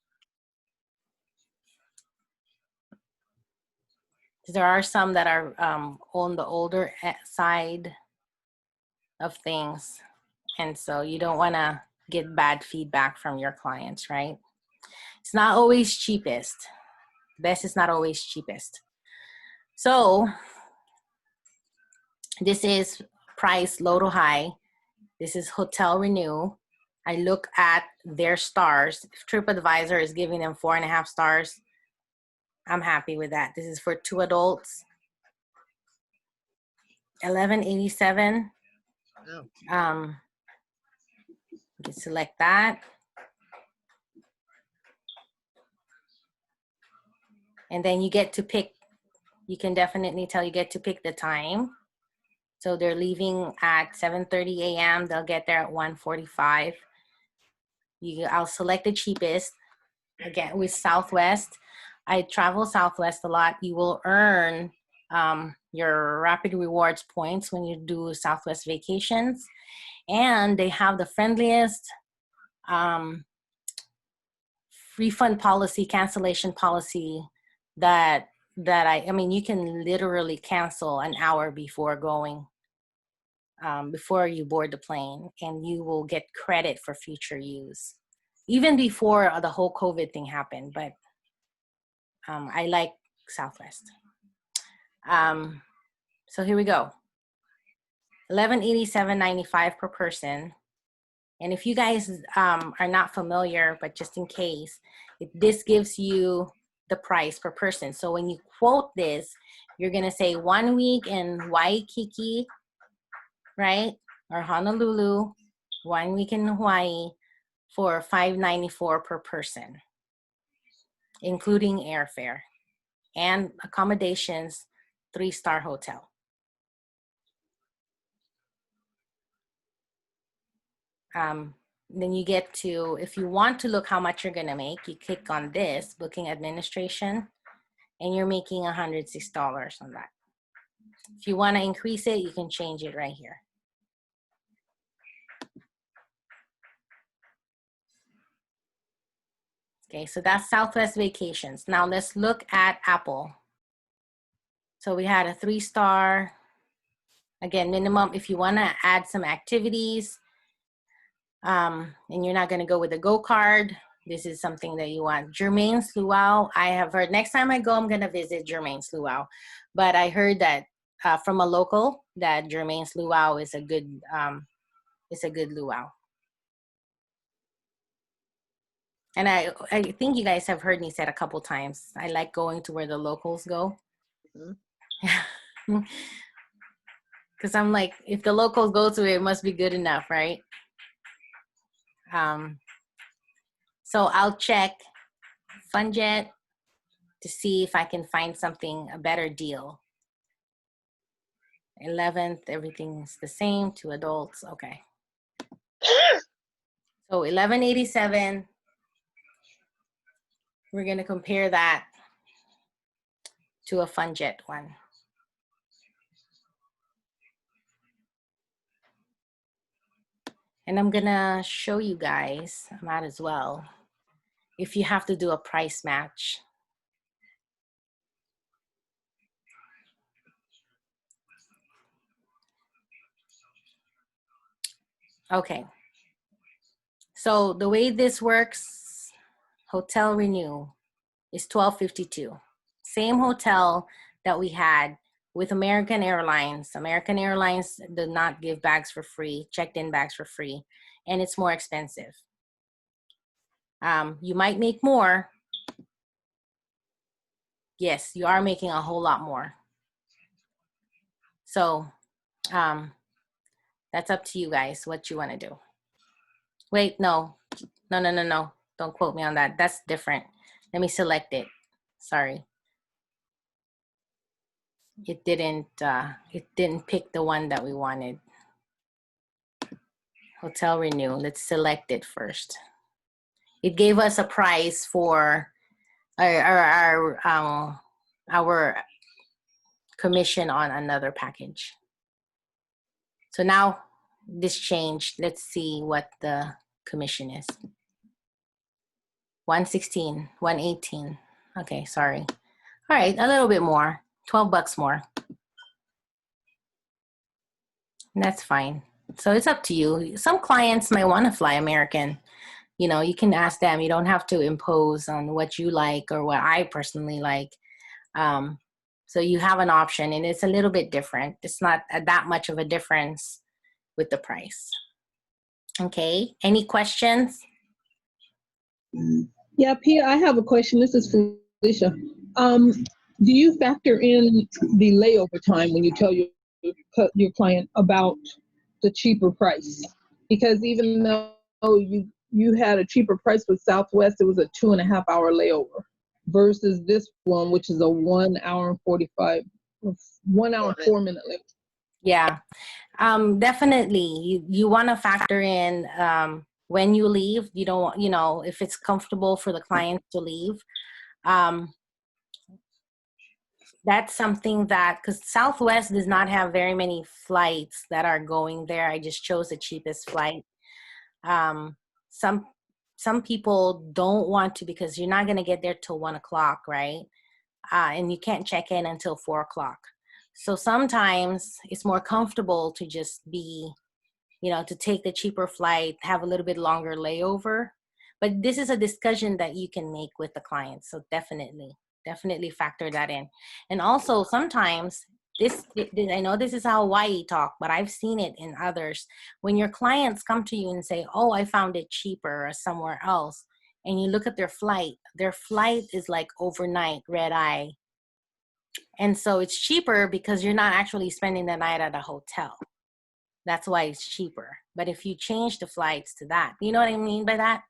There are some that are on the older side of things. And so you don't want to get bad feedback from your clients, right? It's not always cheapest. Best is not always cheapest. So this is price low to high. This is Hotel Renew. I look at their stars. If TripAdvisor is giving them 4.5 stars, I'm happy with that. This is for 2 adults. $11.87. Oh. You can select that. And then you get to pick, you can definitely tell you get to pick the time. So they're leaving at 7:30 a.m. They'll get there at 1:45. I'll select the cheapest. Again, with Southwest, I travel Southwest a lot. You will earn your Rapid Rewards points when you do Southwest vacations. And they have the friendliest refund policy, cancellation policy that that I mean, you can literally cancel an hour before going, before you board the plane, and you will get credit for future use, even before the whole COVID thing happened. But I like Southwest. So here we go. $1187.95 per person. And if you guys are not familiar, but just in case, this gives you the price per person. So when you quote this, you're going to say 1 week in Waikiki, right? Or Honolulu, 1 week in Hawaii for $594 per person, including airfare and accommodations, 3-star hotel. Then you get to, if you want to look how much you're gonna make, you click on this, booking administration, and you're making $106 on that. If you wanna increase it, you can change it right here. Okay, so that's Southwest Vacations. Now let's look at Apple. So we had a 3-star, again, minimum, if you wanna add some activities, and you're not gonna go with a go-kart, this is something that you want. Germain's Luau, I have heard, next time I go, I'm gonna visit Germain's Luau. But I heard that from a local, that Germain's Luau is a good luau. And I think you guys have heard me say it a couple times, I like going to where the locals go. Because I'm like, if the locals go to it, it must be good enough, right? So I'll check FunJet to see if I can find something, a better deal. 11th, everything's the same, 2 adults, okay. So $1187, we're gonna compare that to a FunJet one. And I'm gonna show you guys, I might as well, if you have to do a price match. Okay, so the way this works, hotel renew is $12.52. Same hotel that we had with American Airlines. American Airlines did not give bags for free, checked-in bags for free, and it's more expensive. You might make more. Yes, you are making a whole lot more. So that's up to you guys, what you want to do. Wait, no. Don't quote me on that. That's different. Let me select it. Sorry. It didn't pick the one that we wanted. Hotel renew. Let's select it first. It gave us a price for our commission on another package. So now this changed. Let's see what the commission is. 116, 118. Okay, sorry. All right, a little bit more, $12 more. And that's fine. So it's up to you. Some clients might want to fly American. You know, you can ask them. You don't have to impose on what you like or what I personally like. So you have an option, and it's a little bit different. It's not that much of a difference with the price. Okay, any questions? Yeah, Pia, I have a question. This is Felicia. Do you factor in the layover time when you tell your client about the cheaper price? Because even though you had a cheaper price with Southwest, it was a 2.5 hour layover versus this one, which is a 1 hour and 45, 1 hour and 4 minute layover. Yeah, definitely. You want to factor in when you leave. You don't, you know, if it's comfortable for the client to leave. That's something that, because Southwest does not have very many flights that are going there. I just chose the cheapest flight. Some people don't want to, because you're not going to get there till 1 o'clock, right? and you can't check in until 4 o'clock. So sometimes it's more comfortable to just be, to take the cheaper flight, have a little bit longer layover. But this is a discussion that you can make with the client. So definitely factor that in. And also sometimes I know this is how Hawaii talk, but I've seen it in others. When your clients come to you and say, oh, I found it cheaper or somewhere else, and you look at their flight is like overnight red eye. And so it's cheaper because you're not actually spending the night at a hotel. That's why it's cheaper. But if you change the flights to that, you know what I mean by that?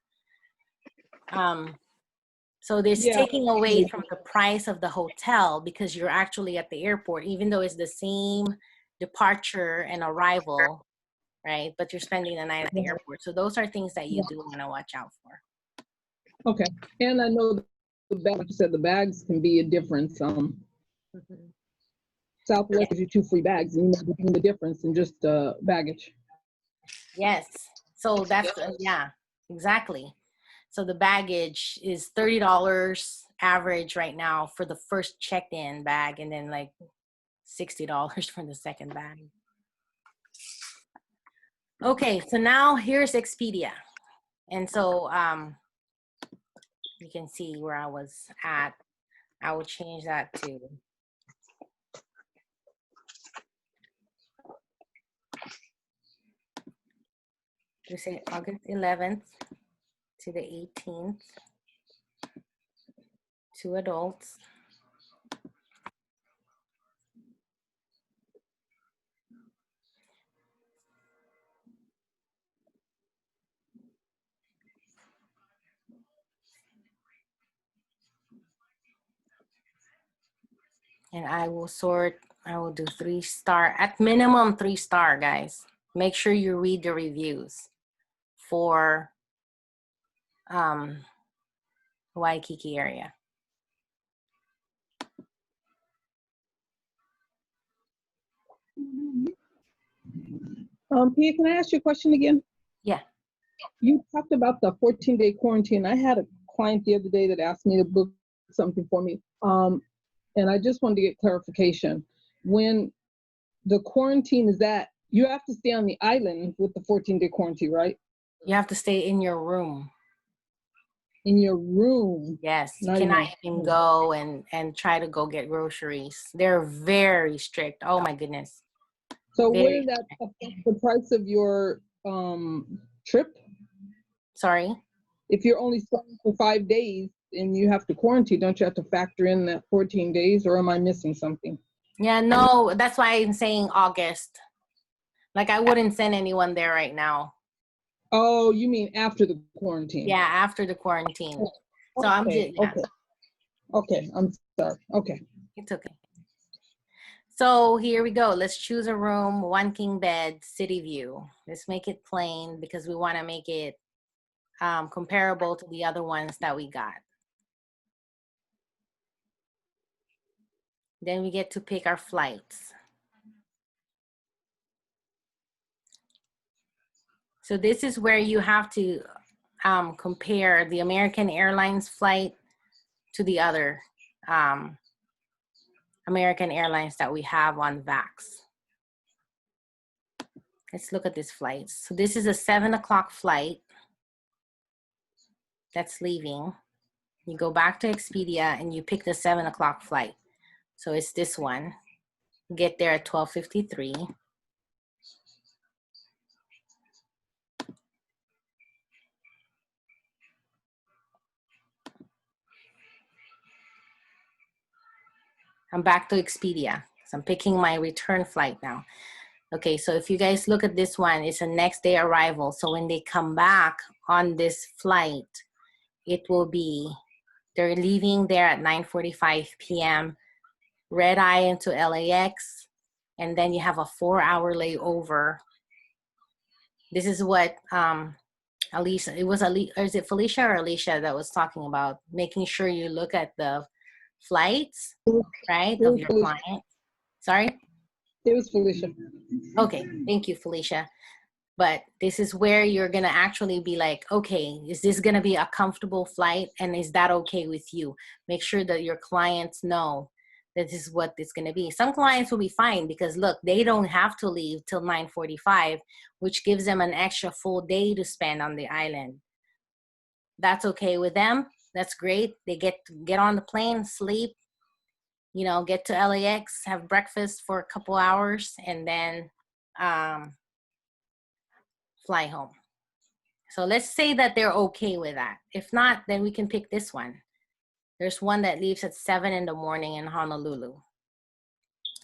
So there's taking away from the price of the hotel because you're actually at the airport, even though it's the same departure and arrival, right? But you're spending the night at the airport. So those are things that you do want to watch out for. Okay. And I know like you said, the bags can be a difference. Southwest gives you 2 free bags, and you know between the difference in just baggage. Yes. So that's, exactly. So the baggage is $30 average right now for the first checked-in bag, and then like $60 for the second bag. Okay, so now here's Expedia. And so you can see where I was at. I will change that to we say August 11th to the 18th, 2 adults. And I will do 3-star, at minimum 3-star, guys. Make sure you read the reviews for Waikiki area. Pia, can I ask you a question again? Yeah. You talked about the 14-day quarantine. I had a client the other day that asked me to book something for me. And I just wanted to get clarification. When the quarantine is that, you have to stay on the island with the 14-day quarantine, right? You have to stay in your room. In your room? Yes, you cannot even go and try to go get groceries. They're very strict. Oh my goodness. So wouldn't that affect the price of your trip? Sorry? If you're only staying for 5 days and you have to quarantine, don't you have to factor in that 14 days, or am I missing something? Yeah, no, that's why I'm saying August. Like I wouldn't send anyone there right now. Oh, you mean after the quarantine? Yeah, after the quarantine. Okay. So I'm just, Okay, I'm sorry. Okay. It's okay. So here we go. Let's choose a room, 1 king bed, city view. Let's make it plain because we want to make it comparable to the other ones that we got. Then we get to pick our flights. So this is where you have to compare the American Airlines flight to the other American Airlines that we have on VAX. Let's look at these flights. So this is a 7 o'clock flight that's leaving. You go back to Expedia and you pick the 7 o'clock flight. So it's this one. Get there at 12:53. I'm back to Expedia. So I'm picking my return flight now. Okay, so if you guys look at this one, it's a next day arrival. So when they come back on this flight, it will be, they're leaving there at 9:45 p.m., red eye into LAX, and then you have a 4-hour layover. This is what Alicia, is it Felicia or Alicia that was talking about making sure you look at the flights, right, of your client. Sorry? It was Felicia. Okay, thank you, Felicia. But this is where you're going to actually be like, okay, is this going to be a comfortable flight? And is that okay with you? Make sure that your clients know that this is what it's going to be. Some clients will be fine because, look, they don't have to leave till 9:45, which gives them an extra full day to spend on the island. That's okay with them. That's great. They get on the plane, sleep, you know, get to LAX, have breakfast for a couple hours, and then fly home. So let's say that they're okay with that. If not, then we can pick this one. There's one that leaves at 7 in the morning in Honolulu.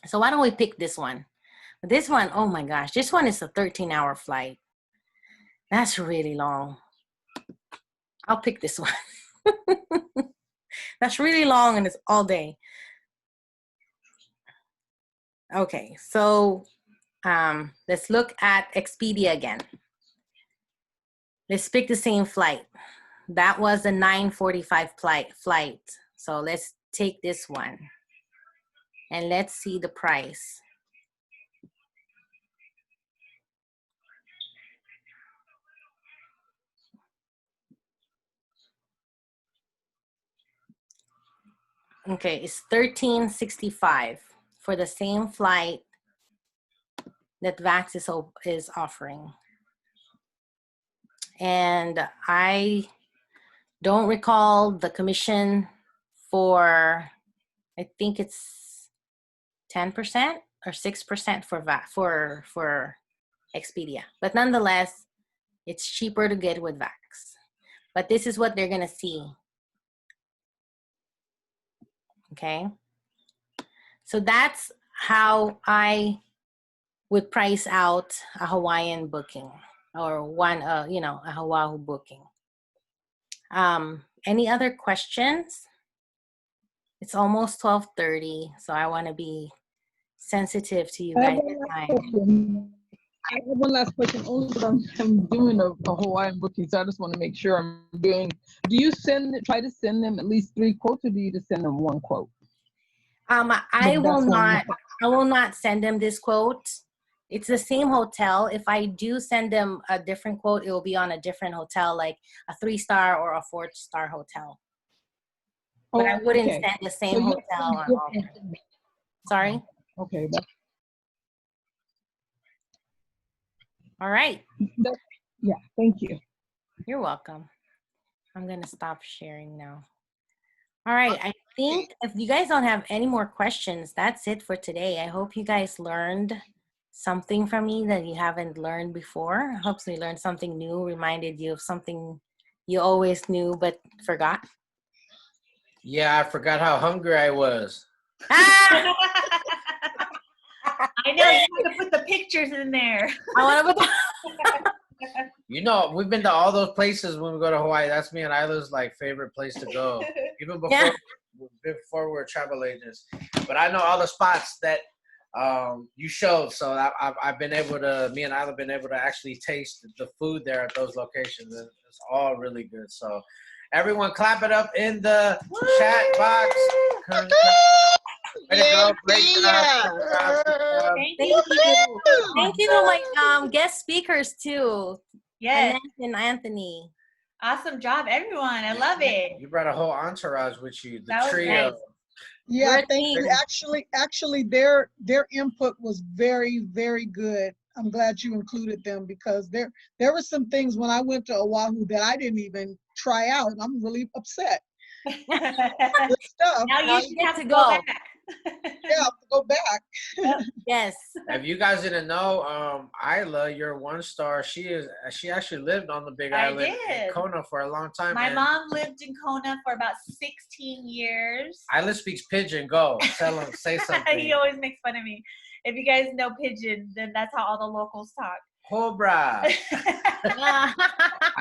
So why don't we pick this one? This one, oh my gosh, this one is a 13-hour flight. That's really long. I'll pick this one. That's really long and it's all day. Okay, so let's look at Expedia again. Let's pick the same flight. That was a 9:45 flight. So let's take this one and let's see the price. Okay, it's $13.65 for the same flight that VAX is offering. And I don't recall the commission for, I think it's 10% or 6% for Expedia. But nonetheless, it's cheaper to get with VAX. But this is what they're gonna see. Okay. So that's how I would price out a Hawaiian booking or one, you know, a Oahu booking. Any other questions? It's almost 12:30, so I want to be sensitive to you guys' time. I have one last question, only because I'm doing a Hawaiian booking, so I just want to make sure I'm doing. Do you try to send them at least 3 quotes, or do you just send them 1 quote? I will not send them this quote. It's the same hotel. If I do send them a different quote, it will be on a different hotel, like a 3-star or a 4-star hotel. But I wouldn't send the same hotel on all. Sorry? Okay. All right. Yeah, thank you. You're welcome. I'm going to stop sharing now. All right. I think if you guys don't have any more questions, that's it for today. I hope you guys learned something from me that you haven't learned before. I hope you learned something new, reminded you of something you always knew but forgot. Yeah, I forgot how hungry I was. I know, you have to put the pictures in there. I want to put You know, we've been to all those places when we go to Hawaii. That's me and Isla's like favorite place to go, even before we were travel agents. But I know all the spots that you showed, so I've been able to. Me and Isla have been able to actually taste the food there at those locations, and it's all really good. So, everyone, clap it up in the chat box. Way to go. Great job. Thank you. Thank you to my guest speakers too. Yes. And Anthony. Awesome job, everyone. I love it. You brought a whole entourage with you. The That was trio. nice. Yeah, thank you. Actually, their input was very, very good. I'm glad you included them because there were some things when I went to Oahu that I didn't even try out. I'm really upset. Good stuff. Now you have to go back. Yeah, go back. Yes. If you guys didn't know, Isla, your 1-star, she actually lived on the Big Island in Kona for a long time. My mom lived in Kona for about 16 years. Isla speaks Pidgin. Go. Tell him, say something. He always makes fun of me. If you guys know Pidgin, then that's how all the locals talk. Cobra.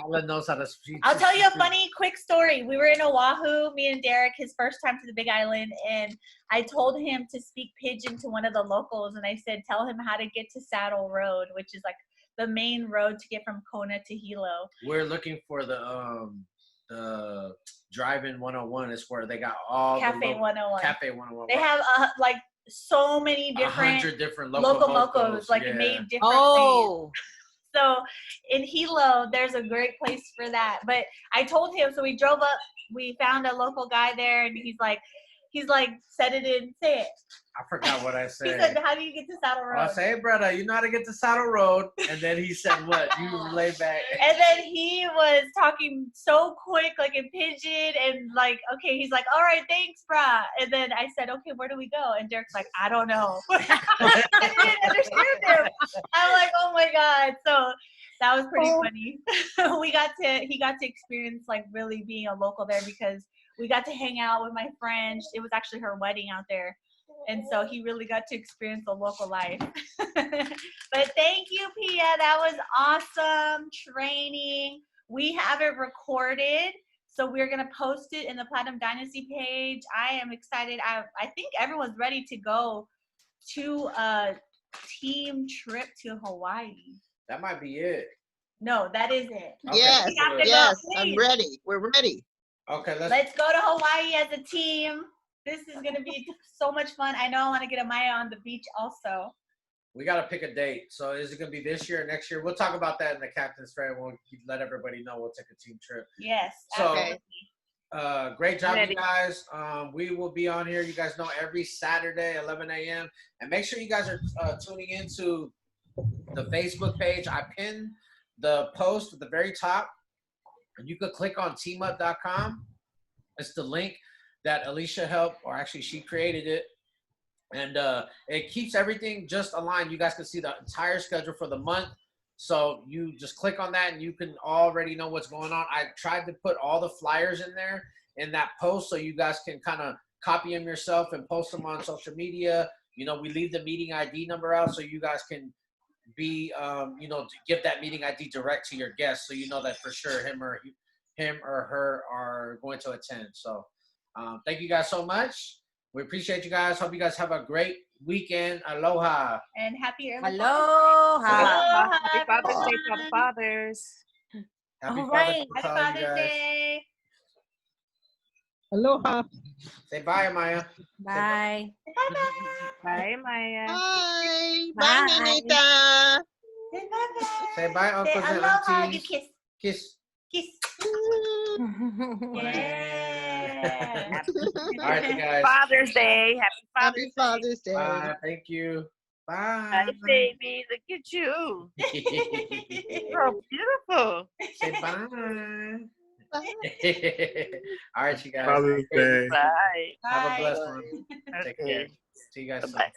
Isla knows how to speak. I'll tell you a funny, quick story. We were in Oahu, me and Derek, his first time to the Big Island, and I told him to speak Pidgin to one of the locals, and I said, tell him how to get to Saddle Road, which is like the main road to get from Kona to Hilo. We're looking for the Drive-In 101 is where they got all Cafe 101. Cafe 101. They have like so many different 100 different locals, like made different things. So in Hilo, there's a great place for that. But I told him, so we drove up, we found a local guy there, and he's like, set it in, say it. I forgot what I He said. said, how do you get to Saddle Road? I say, hey, brother, you know how to get to Saddle Road? And then he said, what? You lay back. And then he was talking so quick, like in pidgin, and like, okay, he's like, all right, thanks, brah. And then I said, okay, where do we go? And Derek's like, I don't know. I didn't understand him. I'm like, oh my God. So that was pretty funny. He got to experience like really being a local there, because we got to hang out with my friend. It was actually her wedding out there. And so he really got to experience the local life. But thank you, Pia. That was awesome training. We have it recorded, so we're going to post it in the Platinum Dynasty page. I am excited. I think everyone's ready to go to a team trip to Hawaii. That might be it. No, that is it. Okay. Yes, have to go, yes, please. I'm ready. We're ready. Okay, Let's go to Hawaii as a team. This is going to be so much fun. I know I want to get Amaya on the beach also. We got to pick a date. So is it going to be this year or next year? We'll talk about that in the Captain's Fair. We'll let everybody know. We'll take a team trip. Yes. So, absolutely. great job, you guys. We will be on here. You guys know every Saturday, 11 a.m. And make sure you guys are tuning into the Facebook page. I pinned the post at the very top. And you could click on teamup.com. It's the link that Alicia helped, or actually she created it. And it keeps everything just aligned. You guys can see the entire schedule for the month. So you just click on that and you can already know what's going on. I tried to put all the flyers in there in that post so you guys can kind of copy them yourself and post them on social media. You know, we leave the meeting ID number out so you guys can be, you know, to give that meeting ID direct to your guests so you know that for sure him or her are going to attend. So thank you guys so much. We appreciate you guys. Hope you guys have a great weekend. Aloha. And happy early Aloha. Happy Father's Day for the fathers. Happy All Father's right. Day to Happy all you Father's guys. Day. Aloha. Say bye, Maya. Bye. Bye, Maya. Bye. Bye, Bye. Nanita. Say bye, Say uncles and aloha, you aunties. kiss. Kiss. Kiss. Yeah. All right, you guys. Father's Day. Happy Father's Day. Bye. Thank you. Bye. Bye, baby. Look at you. You're beautiful. Say bye. All right, you guys. Father's Day. Bye. Have a Bye. blessed one. Take Okay. care. See you guys soon. Bye-bye.